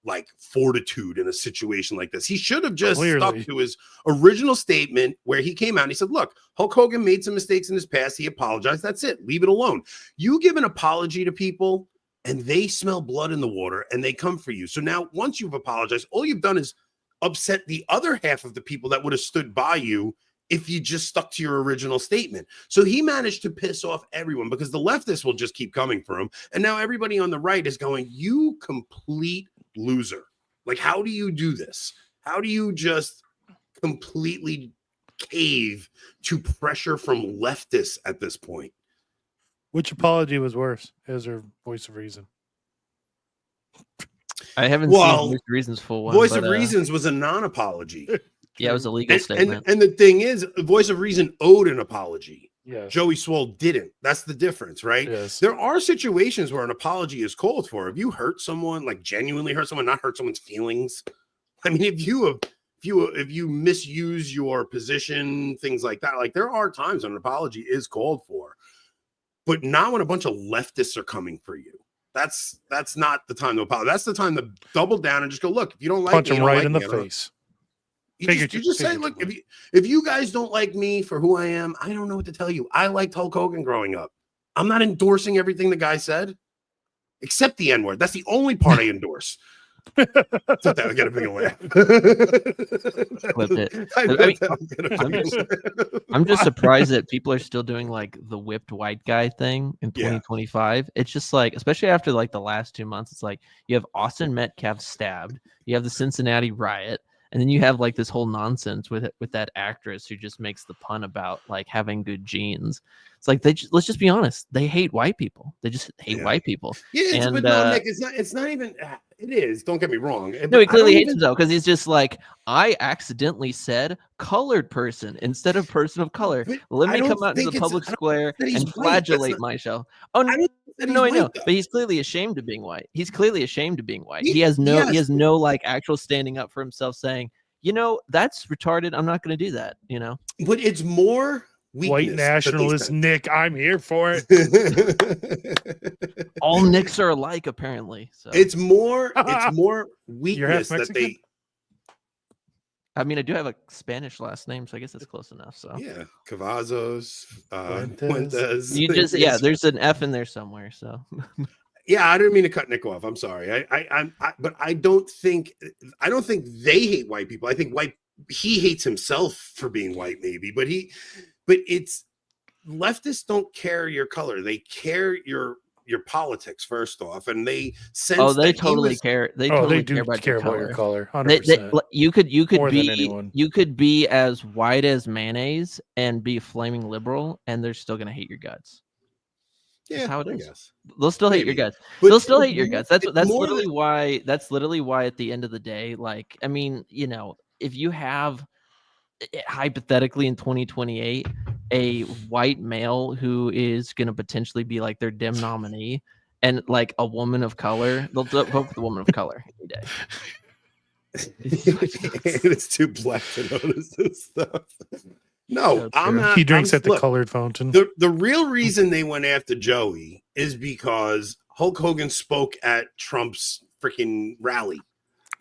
like fortitude in a situation like this. He should have just stuck to his original statement where he came out and he said, look, Hulk Hogan made some mistakes in his past. He apologized. That's it. Leave it alone. You give an apology to people and they smell blood in the water and they come for you. So now once you've apologized, all you've done is upset the other half of the people that would have stood by you if you just stuck to your original statement. So he managed to piss off everyone because the leftists will just keep coming for him. And now everybody on the right is going, you complete loser. Like, how do you do this? How do you just completely cave to pressure from leftists at this point? Which apology was worse? As her Voice of Reason. I haven't seen Voice of Reason's full one. Voice of Reasons was a non-apology. Yeah, it was a legal statement. And the thing is, Voice of Reason owed an apology. Yeah, Joey Swole didn't. That's the difference, right? Yes. There are situations where an apology is called for. If you hurt someone, like genuinely hurt someone, not hurt someone's feelings. I mean, if you misuse your position, things like that, like there are times when an apology is called for, but not when a bunch of leftists are coming for you. That's not the time to apologize. That's the time to double down and just go, look, if you don't like punch me, him right like in the me, face. You just say, look, if you guys don't like me for who I am, I don't know what to tell you. I liked Hulk Hogan growing up. I'm not endorsing everything the guy said, except the N-word. That's the only part I endorse. Thought that would get a big laugh. I'm just surprised that people are still doing like the whipped white guy thing in 2025. It's just like, especially after like the last 2 months, it's like you have Austin Metcalf stabbed, you have the Cincinnati riot, and then you have like this whole nonsense with that actress who just makes the pun about like having good genes. It's like let's just be honest. They hate white people. They just hate white people. Yeah, but no, Nick, it's not even. It is. Don't get me wrong. No, he clearly hates himself because he's just like, I accidentally said colored person instead of person of color. Let me come out into the public square and flagellate myself. Oh no, I know, but he's clearly ashamed of being white. He's clearly ashamed of being white. He has no like actual standing up for himself, saying, you know, that's retarded. I'm not going to do that. You know, but it's more. White nationalist Nick, I'm here for it. All Nicks are alike, apparently. So it's more weakness that they. I mean, I do have a Spanish last name, so I guess that's close enough. So yeah, Cavazos, Fuentes. You just there's an F in there somewhere. So yeah, I didn't mean to cut Nick off. I'm sorry. But I don't think they hate white people. I think he hates himself for being white, maybe, but it's leftists don't care your color. They care your politics first off, and they sense they totally care. They totally care about your color. 100%. You could be as white as mayonnaise and be a flaming liberal, and they're still gonna hate your guts. Yeah, that's how it is. Guess. They'll still hate your guts. They'll still hate your guts. That's literally why. That's literally why. At the end of the day, like, I mean, you know, if you have hypothetically in 2028 a white male who is going to potentially be like their Dem nominee and like a woman of color, they'll vote for the woman of color any day. It's too black to notice this stuff. No, I'm not. He drinks at the colored fountain. The real reason they went after Joey is because Hulk Hogan spoke at Trump's freaking rally.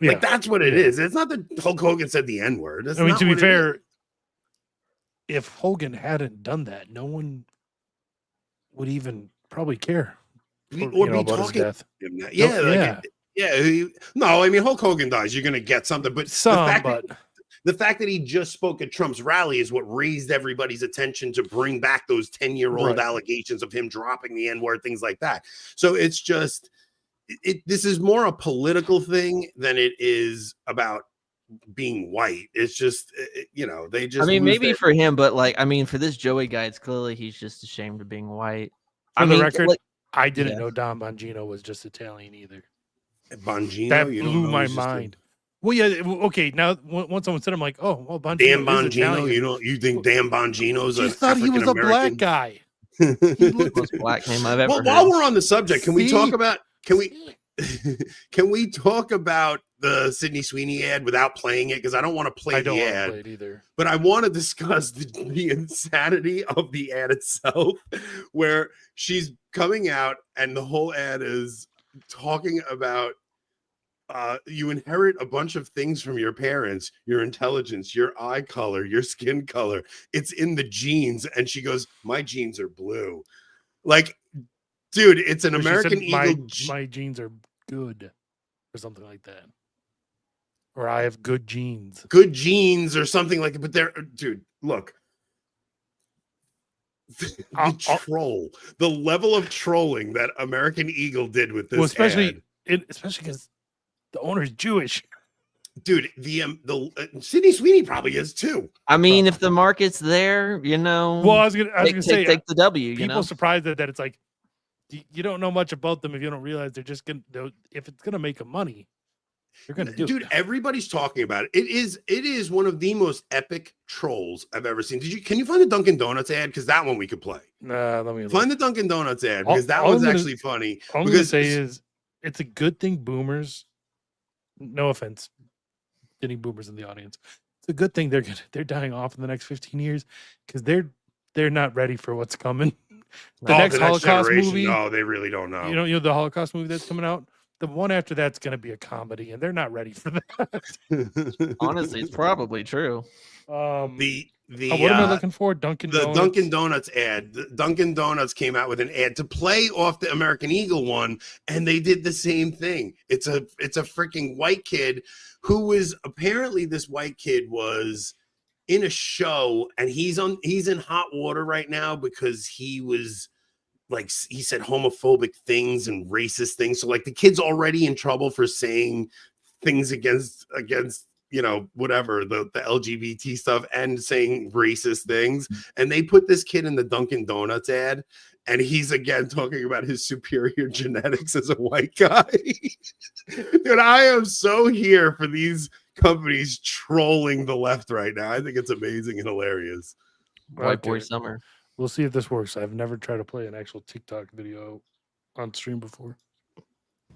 Like, that's what it is. It's not that Hulk Hogan said the N-word. I mean, to be fair, if Hogan hadn't done that, no one would even probably care about his death. No, I mean, Hulk Hogan dies, you're going to get something. But the fact that he just spoke at Trump's rally is what raised everybody's attention to bring back those 10-year-old allegations of him dropping the N-word, things like that. So it's just, this is more a political thing than it is about being white. It's just, they just, I mean, maybe for him, but like, I mean, for this Joey guy, it's clearly he's just ashamed of being white. For the record, like, I didn't know Don Bongino was just Italian either. Bongino? That blew my mind. Well, yeah, okay. Now, once someone said, I'm like, oh, well, Bongino. Dan Bongino, you think Dan Bongino's I thought he was a black guy. He looked the most black name I've ever heard. While we're on the subject, can we talk about the Sydney Sweeney ad without playing it? Because I don't want to play the ad. Play it either. But I want to discuss the insanity of the ad itself, where she's coming out and the whole ad is talking about you inherit a bunch of things from your parents, your intelligence, your eye color, your skin color. It's in the genes. And she goes, my genes are blue. Like, dude, it's an American Eagle. My genes are good or something like that. Or I have good genes. Good genes or something like that. But dude, look. The level of trolling that American Eagle did with this, especially because the owner is Jewish, dude. The Sydney Sweeney probably is too. I mean, if the market's there, Well, I was gonna say take the W. People surprised that it's like you don't know much about them if you don't realize they're just gonna. If it's gonna make them money, they're gonna do it. Dude, everybody's talking about it. It is one of the most epic trolls I've ever seen. Can you find the Dunkin' Donuts ad? Because that one we could play. Let me find the Dunkin' Donuts ad, because that one's actually funny. All I'm gonna say is it's a good thing boomers. No offense, any boomers in the audience. It's a good thing they're dying off in the next 15 years because they're not ready for what's coming. The next Holocaust movie. No, they really don't know. You know the Holocaust movie that's coming out. The one after that's going to be a comedy, and they're not ready for that. Honestly, it's probably true. What am I looking for? Dunkin' Donuts. Dunkin' Donuts ad. Dunkin' Donuts came out with an ad to play off the American Eagle one, and they did the same thing. It's a freaking white kid who was apparently this white kid was in a show, and he's in hot water right now because he was like he said homophobic things and racist things. So like the kid's already in trouble for saying things against whatever the LGBT stuff and saying racist things. And they put this kid in the Dunkin' Donuts ad, and he's again talking about his superior genetics as a white guy. Dude, I am so here for these companies trolling the left right now. I think it's amazing and hilarious. White boy summer. We'll see if this works. I've never tried to play an actual TikTok video on stream before.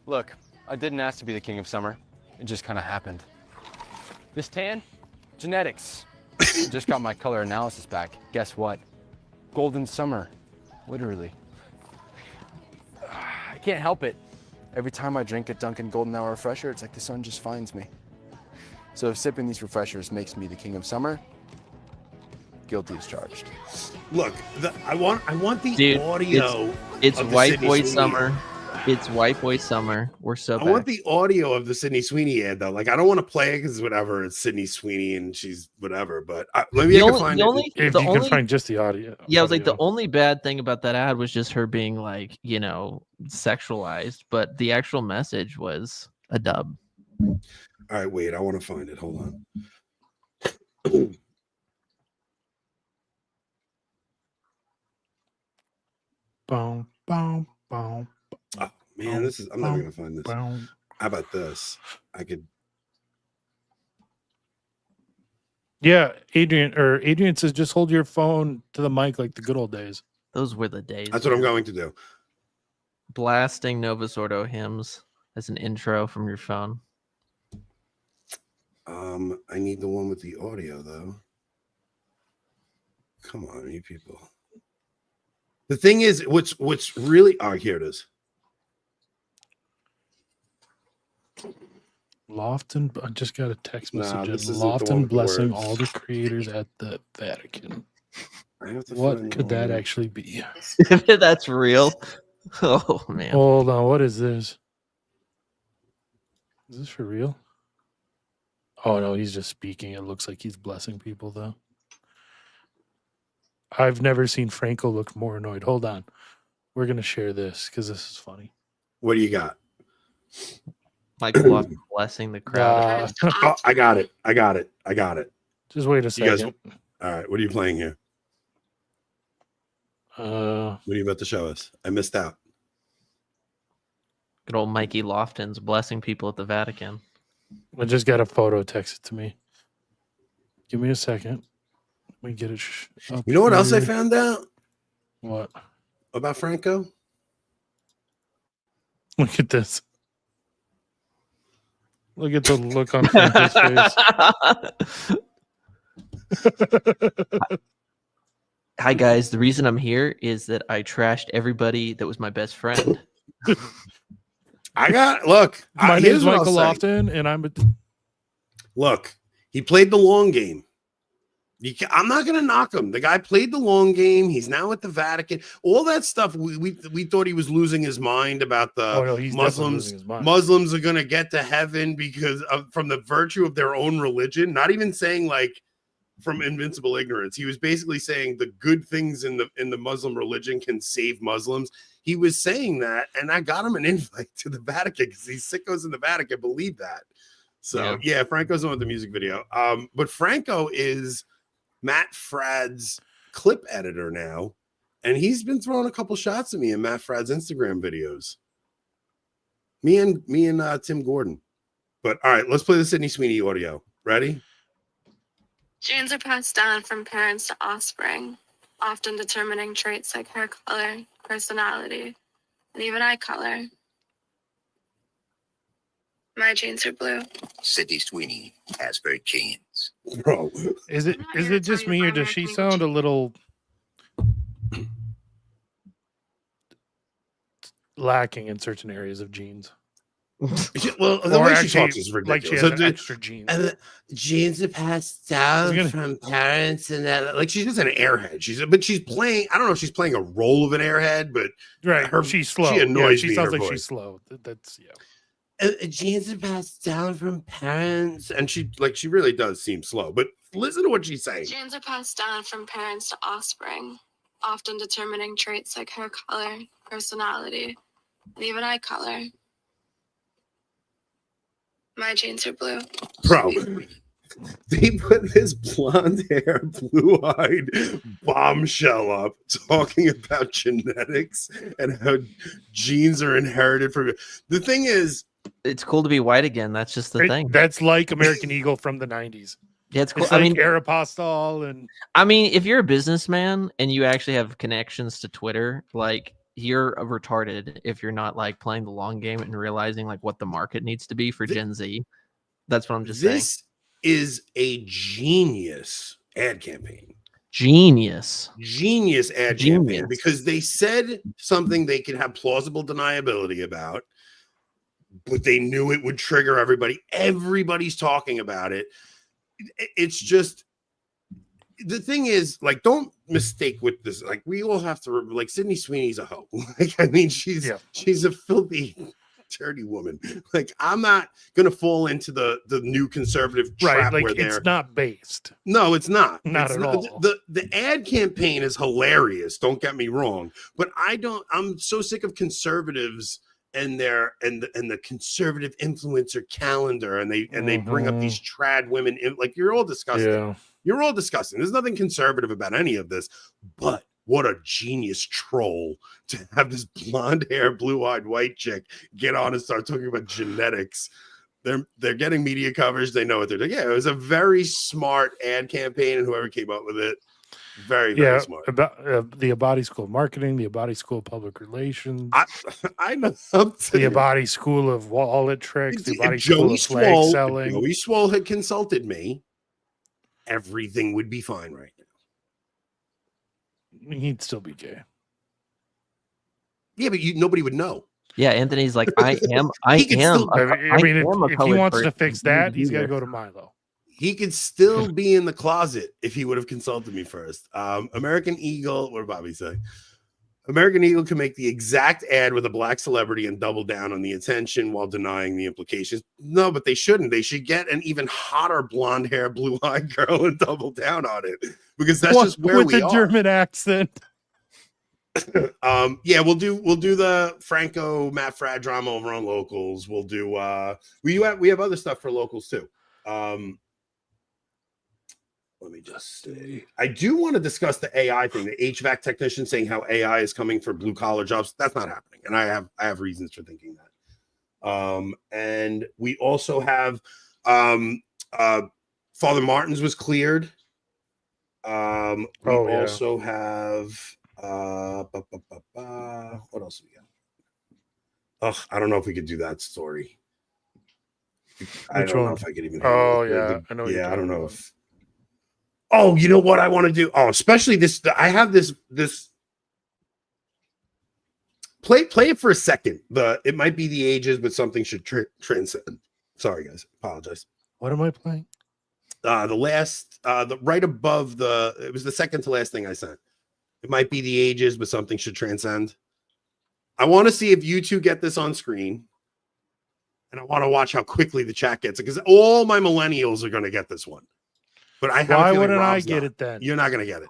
Look, I didn't ask to be the king of summer. It just kind of happened. This tan? Genetics. Just got my color analysis back. Guess what? Golden summer. Literally. I can't help it. Every time I drink a Dunkin' Golden Hour refresher, it's like the sun just finds me. So if sipping these refreshers makes me the king of summer, guilty as charged. Look, I want the audio. It's white boy summer. It's white boy summer. We're so bad. I want the audio of the Sydney Sweeney ad though. Like I don't want to play it because whatever, it's Sydney Sweeney and she's whatever. But maybe I can find it. If you can find just the audio. Yeah, I was like the only bad thing about that ad was just her being like sexualized, but the actual message was a dub. All right, wait. I want to find it. Hold on. Boom, boom, boom. Oh man, I'm never gonna find this. How about this? I could. Yeah, Adrian says just hold your phone to the mic like the good old days. Those were the days. That's what I'm going to do. Blasting Novus Ordo hymns as an intro from your phone. I need the one with the audio though. Come on, you people. The thing is, what's really here it is. Lofton, I just got a text message. Lofton blessing all the creators at the Vatican. What could that actually be? If that's real. Oh man. Hold on, what is this? Is this for real? Oh no, he's just speaking. It looks like he's blessing people though. I've never seen Franco look more annoyed. Hold on. We're gonna share this because this is funny. What do you got? Michael Lofton blessing the crowd. Oh, I got it. I got it. I got it. Just wait a You second. guys, all right. What are you playing here? Uh, What are you about to show us? I missed out. Good old Mikey Lofton's blessing people at the Vatican. I just got a photo texted to me. Give me a second. Let me get it. You know what else I here. found out What? about Franco? Look at this. Look at the look on Franco's face. Hi guys, the reason I'm here is that I trashed everybody that was my best friend. I got look. My name's here's what I'll Michael say. Lofton, and I'm a Look, he played the long game. I'm not going to knock him. The guy played the long game. He's now at the Vatican. All that stuff. We thought he was losing his mind about the Oh, no, he's definitely Muslims. losing his mind. Muslims are going to get to heaven because from the virtue of their own religion. Not even saying like from invincible ignorance. He was basically saying the good things in the Muslim religion can save Muslims. He was saying that, and I got him an invite to the Vatican because these sickos in the Vatican believe that. So yeah, Franco's on with the music video. But Franco is Matt Fradd's clip editor now, and he's been throwing a couple shots at me in Matt Fradd's Instagram videos. Me and Tim Gordon. But all right, let's play the Sydney Sweeney audio. Ready? Genes are passed down from parents to offspring, often determining traits like hair color, personality, and even eye color. My genes are blue. Sydney Sweeney has her genes. Bro. Is it just me, or does she sound a little lacking in certain areas of genes? Well, the Or way actually, she talks is like she ridiculous. has extra genes. And the genes are passed down gonna- from parents, and that like she's just an airhead. She's playing. I don't know if she's playing a role of an airhead, but Right, she's slow. She annoys she me. sounds her like voice. she's slow. That's Genes are passed down from parents, and she really does seem slow. But listen to what she's saying. Genes are passed down from parents to offspring, often determining traits like hair color, personality, and even eye color. My genes are blue. Bro, they put this blonde hair, blue-eyed bombshell up talking about genetics and how genes are inherited from. The thing is, it's cool to be white again. That's just the thing. That's like American Eagle from the 90s. Yeah, it's cool. It's I like mean, Aeropostale and I mean, if you're a businessman and you actually have connections to Twitter, like you're retarded if you're not like playing the long game and realizing like what the market needs to be for Gen Z. That's what I'm just saying. this is a genius ad campaign. Genius Ad campaign, because they said something they could have plausible deniability about, but they knew it would trigger everybody. Everybody's talking about it. It's just, the thing is, like, don't mistake with this. Like, we all have to, like, Sydney Sweeney's a hoe. Like, I mean, she's a filthy, dirty woman. Like, I'm not gonna fall into the new conservative trap like where it's not based. No, it's not. Not It's at all. The ad campaign is hilarious. Don't get me wrong, but I'm so sick of conservatives and the conservative influencer calendar, and they bring up these trad women. Like, you're all disgusting. Yeah. You're all disgusting. There's nothing conservative about any of this, but what a genius troll to have this blonde hair, blue-eyed white chick get on and start talking about genetics. They're getting media coverage. They know what they're doing. Yeah, it was a very smart ad campaign, and whoever came up with it, very smart. About the Abadi School of Marketing, the Abadi School of Public Relations, I know something. the Abadi School of Wallet Tricks, the Abadi School of Flag Swole, Selling. if Joey Swole had consulted me, everything would be fine right now. He'd still be gay. Yeah, but nobody would know. Yeah, Anthony's like, I am. I mean, if he wants to fix that, he's got to go to Milo. He could still be in the closet if he would have consulted me first. American Eagle, what did Bobby say? American Eagle can make the exact ad with a black celebrity and double down on the attention while denying the implications. No, but they shouldn't. They should get an even hotter blonde hair, blue eyed girl and double down on it because that's just where with we a are. German accent. Yeah, we'll do the Franco Matt Frad drama over on Locals. We'll do we have other stuff for Locals too. Let me just say, I do want to discuss the AI thing, the HVAC technician saying how AI is coming for blue collar jobs. That's not happening, and I have reasons for thinking that. And we also have Father Martin's was cleared. We also have what else do we got? I don't know if we could do that story. I don't know if I could even. Oh yeah, I know. Yeah, I don't know if. Oh, you know what I want to do? Oh, especially this. I have this. Play it for a second. It might be the ages, but something should transcend. Sorry, guys. Apologize. What am I playing? The right above it was the second to last thing I sent. It might be the ages, but something should transcend. I want to see if you two get this on screen. And I want to watch how quickly the chat gets it because all my millennials are going to get this one. But I have Why a feeling wouldn't Rob's I get not. it then? You're not going to get it.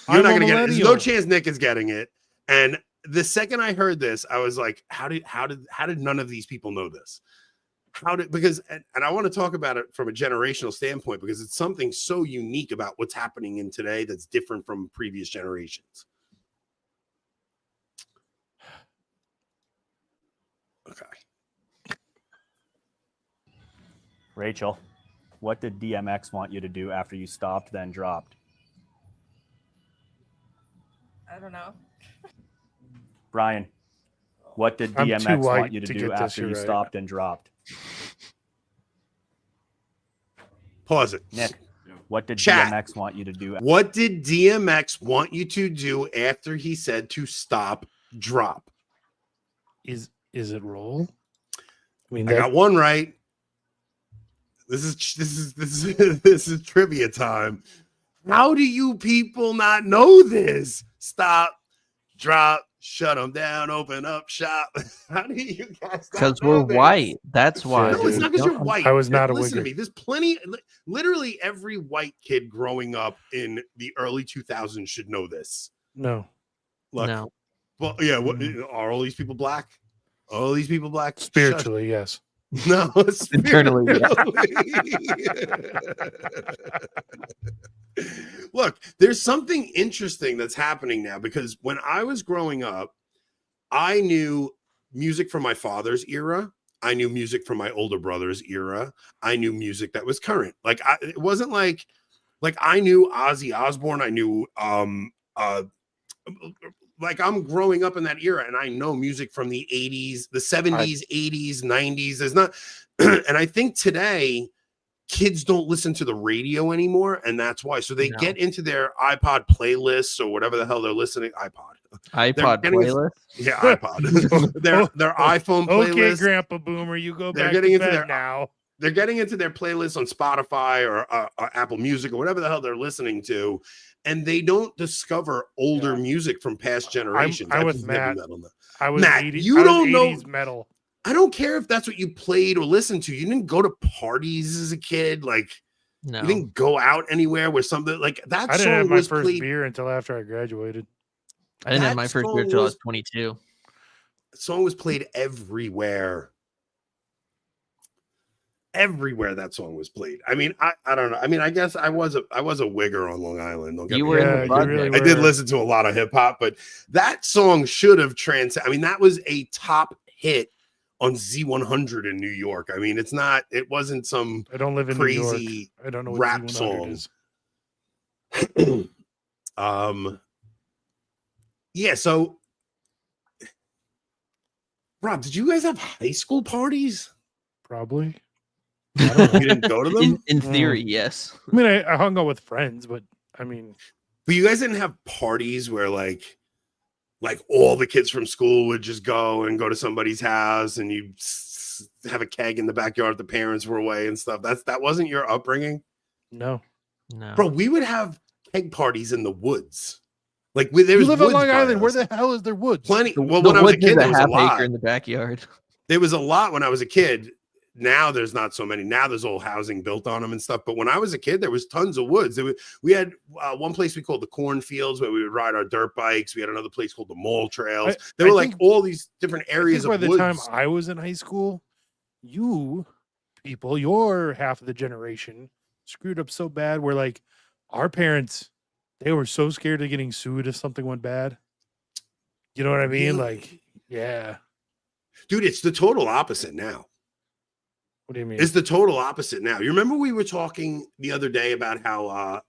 I'm You're not a going to get it. There's no millennial. chance Nick is getting it. And the second I heard this, I was like, how did none of these people know this? And I want to talk about it from a generational standpoint because it's something so unique about what's happening in today that's different from previous generations. Okay. Rachel, what did DMX want you to do after you stopped, then dropped? I don't know. Brian, what did I'm too DMX white want you to to do get this after you right. stopped and dropped? Pause it. Nick, what did Chat. DMX want you to do? What did DMX want you to do after he said to stop, drop? Is it roll? I mean, I got one right. This is trivia time. How do you people not know this? Stop, drop, shut them down, open up shop. How do you guys not Because know we're this? white. That's why. No, it's not because you're white. I was not a Listen to wigger. me. There's plenty. Literally every white kid growing up in the early 2000s should know this. No. Look, No. well, yeah. What, are all these people black? All these people black? Spiritually, yes. No, Internally, Look, there's something interesting that's happening now because when I was growing up, I knew music from my father's era. I knew music from my older brother's era. I knew music that was current. It wasn't like I knew Ozzy Osbourne. I knew like I'm growing up in that era and I know music from the 80s, the 70s, 80s, 90s. There's not, and I think today kids don't listen to the radio anymore, and that's why. So they get into their iPod playlists or whatever the hell they're listening. iPod playlist. Yeah, iPod. their iPhone playlist. Okay, Grandpa Boomer, you go They're back getting to into bed their now. They're getting into their playlists on Spotify or Apple Music or whatever the hell they're listening to, and they don't discover older music from past generations. I'm with just never Matt. met on that. I was Matt, 80, you I was don't know 80s metal. I don't care if that's what you played or listened to. You didn't go to parties as a kid. Like, No. you didn't go out anywhere where something like that I didn't song have my was first played. beer until after I graduated. I didn't have that my first song beer until I was- was 22. That song was played everywhere. Everywhere that song was played. I mean, I don't know. I mean, I guess I was a wigger on Long Island. Don't get You me were in wrong. the you project. really I did were. listen to a lot of hip hop, but that song should have I mean, that was a top hit on Z100 in New York. I mean, it wasn't some I don't live in New York. crazy I don't know what rap Z100 song. is. Yeah, so Rob, did you guys have high school parties? Probably. I don't know. You didn't go to them? In theory, yes. I mean, I hung out with friends, but I mean, But you guys didn't have parties where like all the kids from school would just go to somebody's house and you have a keg in the backyard. The parents were away and stuff. That wasn't your upbringing, no. No. bro. We would have keg parties in the woods. Like there You was live on woods Long by Island. Where us. the hell is there woods? Plenty. Well, The when I was a woods is kid, there was a half lot. acre in the backyard. There was a lot when I was a kid. Now there's not so many. Now there's old housing built on them and stuff. But when I was a kid, there was tons of woods. We had one place we called the cornfields where we would ride our dirt bikes. We had another place called the mall trails. There were like all these different areas by of the woods. time I was in high school, you people, your half of the generation, screwed up so bad where like our parents, they were so scared of getting sued if something went bad. You know what I mean? Like, yeah. Dude, it's the total opposite now. What do you mean? It's the total opposite now. You remember we were talking the other day about how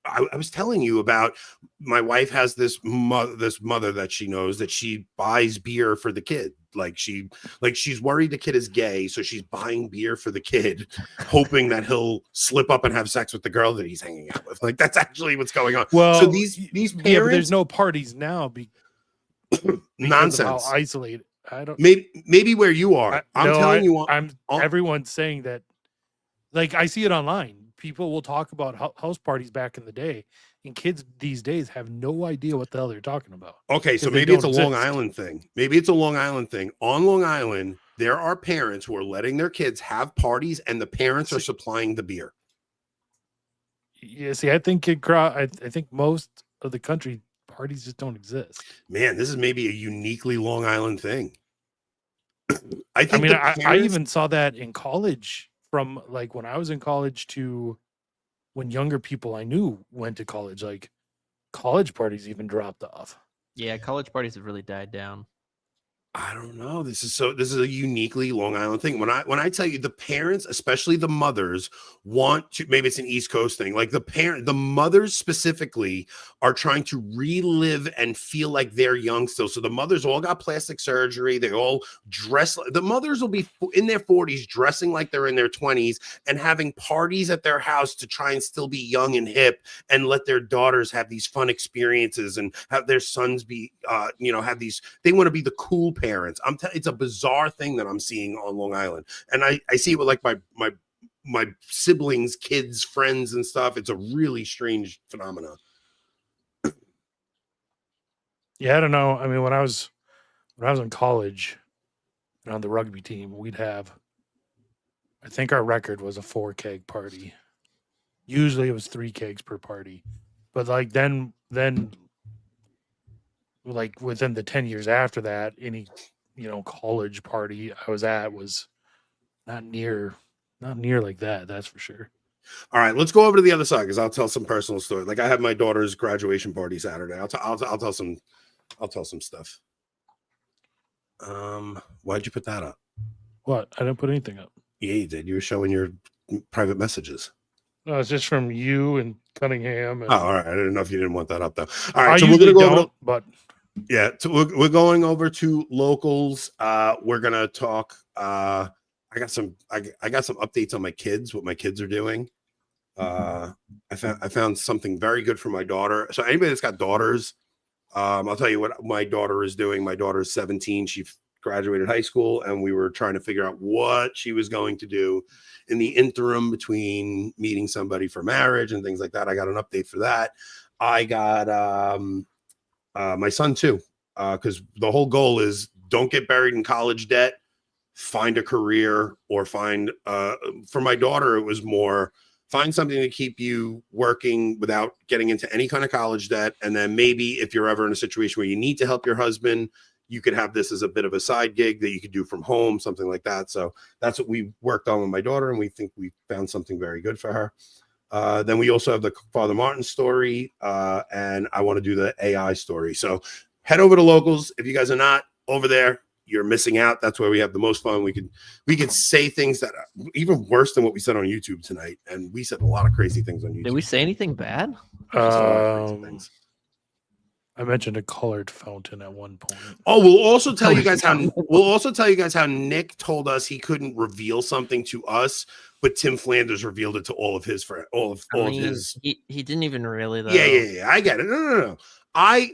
I was telling you about my wife has this mother that she knows that she buys beer for the kid. She's worried the kid is gay, so she's buying beer for the kid, hoping that he'll slip up and have sex with the girl that he's hanging out with. Like that's actually what's going on. Well, so these parents, yeah, but there's no parties now. Nonsense. How isolated. I don't. Maybe where you are. Everyone's saying that. Like I see it online. People will talk about house parties back in the day, and kids these days have no idea what the hell they're talking about. Okay, so maybe it's a Long Island thing. Maybe it's a Long Island thing. On Long Island, there are parents who are letting their kids have parties, and the parents are supplying the beer. Yeah, see, I think I think most of the country parties just don't exist. Man, this is maybe a uniquely Long Island thing. I even saw that in college, from like when I was in college to when younger people I knew went to college. Like college parties even dropped off. Yeah, college parties have really died down. I don't know. This is a uniquely Long Island thing. When I tell you the parents, especially the mothers, want to, maybe it's an East Coast thing. Like the mothers specifically are trying to relive and feel like they're young still. So the mothers all got plastic surgery. They all dress. The mothers will be in their 40s dressing like they're in their 20s and having parties at their house to try and still be young and hip and let their daughters have these fun experiences and have their sons be, have these. They want to be the cool parents. It's a bizarre thing that I'm seeing on Long Island, and I see it with like my siblings, kids, friends, and stuff. It's a really strange phenomenon. Yeah, I don't know. I mean, when I was in college and on the rugby team, we'd have, I think our record was a 4 keg party. Usually it was 3 kegs per party, but like then like within the 10 years after that, any college party I was at was not near like that. That's for sure. All right, let's go over to the other side because I'll tell some personal story. Like I had my daughter's graduation party Saturday. I'll tell some stuff. Why'd you put that up? What? I didn't put anything up. Yeah, you did. You were showing your private messages. No, it's just from you and Cunningham. And... Oh, all right. I didn't know if you didn't want that up though. All right, I so usually don't, but yeah, so we're going over to locals. We're gonna talk. I got some updates on my kids, what my kids are doing. I found something very good for my daughter. So anybody that's got daughters, I'll tell you what my daughter is doing. My daughter is 17. She graduated high school, and we were trying to figure out what she was going to do in the interim between meeting somebody for marriage and things like that. I got an update for that. I got my son too, because the whole goal is don't get buried in college debt, find a career, or find for my daughter it was more find something to keep you working without getting into any kind of college debt, and then maybe if you're ever in a situation where you need to help your husband, you could have this as a bit of a side gig that you could do from home, something like that. So that's what we worked on with my daughter, and we think we found something very good for her. Then we also have the Father Martin story, and I want to do the AI story. So head over to locals. If you guys are not over there, you're missing out. That's where we have the most fun. We could say things that are even worse than what we said on YouTube tonight, and we said a lot of crazy things on YouTube. Did we say anything bad? I mentioned a colored fountain at one point. Oh, we'll also tell you guys how Nick told us he couldn't reveal something to us, but Tim Flanders revealed it to all of his friends, of his. He didn't even really though. Yeah. I get it. No.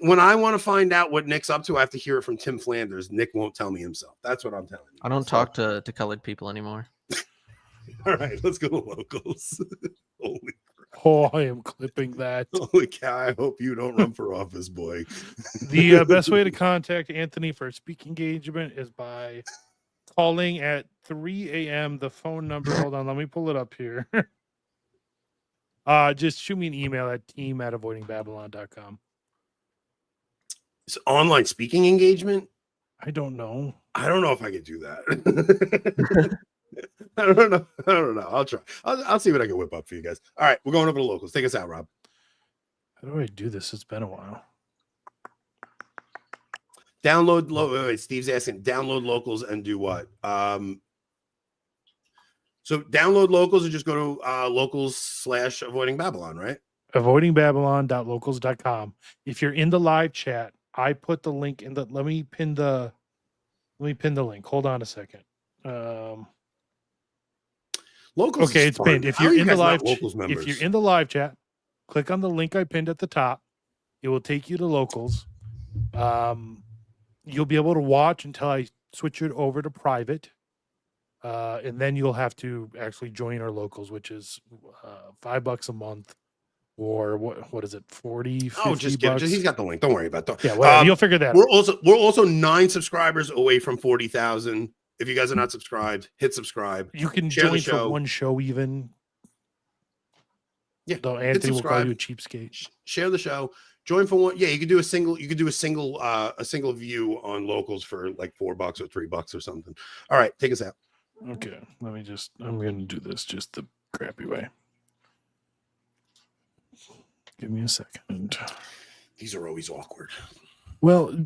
When I want to find out what Nick's up to, I have to hear it from Tim Flanders. Nick won't tell me himself. That's what I'm telling you. I don't talk to colored people anymore. All right, let's go to locals. Holy crap. Oh, I am clipping that. Holy cow! I hope you don't run for office, boy. The best way to contact Anthony for a speaking engagement is by calling at 3 a.m. The phone number. Hold on, let me pull it up here. Just shoot me an email at team@avoidingbabylon.com. It's online speaking engagement. I don't know. I don't know if I could do that. I don't know. I'll try. I'll see what I can whip up for you guys. All right, we're going over to locals. Take us out, Rob. How do I do this? It's been a while. Download. Wait, Steve's asking. Download locals and do what? So download locals and just go to locals/avoiding Babylon, right? Avoidingbabylon.locals.com. If you're in the live chat, I put the link in the. Let me pin the link. Hold on a second. Locals. Okay, is it's fun. pinned. If How you're are you in the guys not live, locals members? if you're in the live chat, click on the link I pinned at the top. It will take you to locals. You'll be able to watch until I switch it over to private, and then you'll have to actually join our locals, which is $5 a month, or what is it, 40, 50 Oh, just give. bucks? He's got the link. Don't worry about that. Yeah, whatever. You'll figure that out. We're also 9 subscribers away from 40,000. If you guys are not subscribed, hit subscribe. You can share the join for show. one show even. Yeah, Though Anthony will call subscribe. you a cheapskate. Share the show. Join for one. Yeah, you could do a single. You could do a single view on locals for like $4 or $3 or something. All right, take us out. Okay, I'm going to do this just the crappy way. Give me a second. These are always awkward. Well,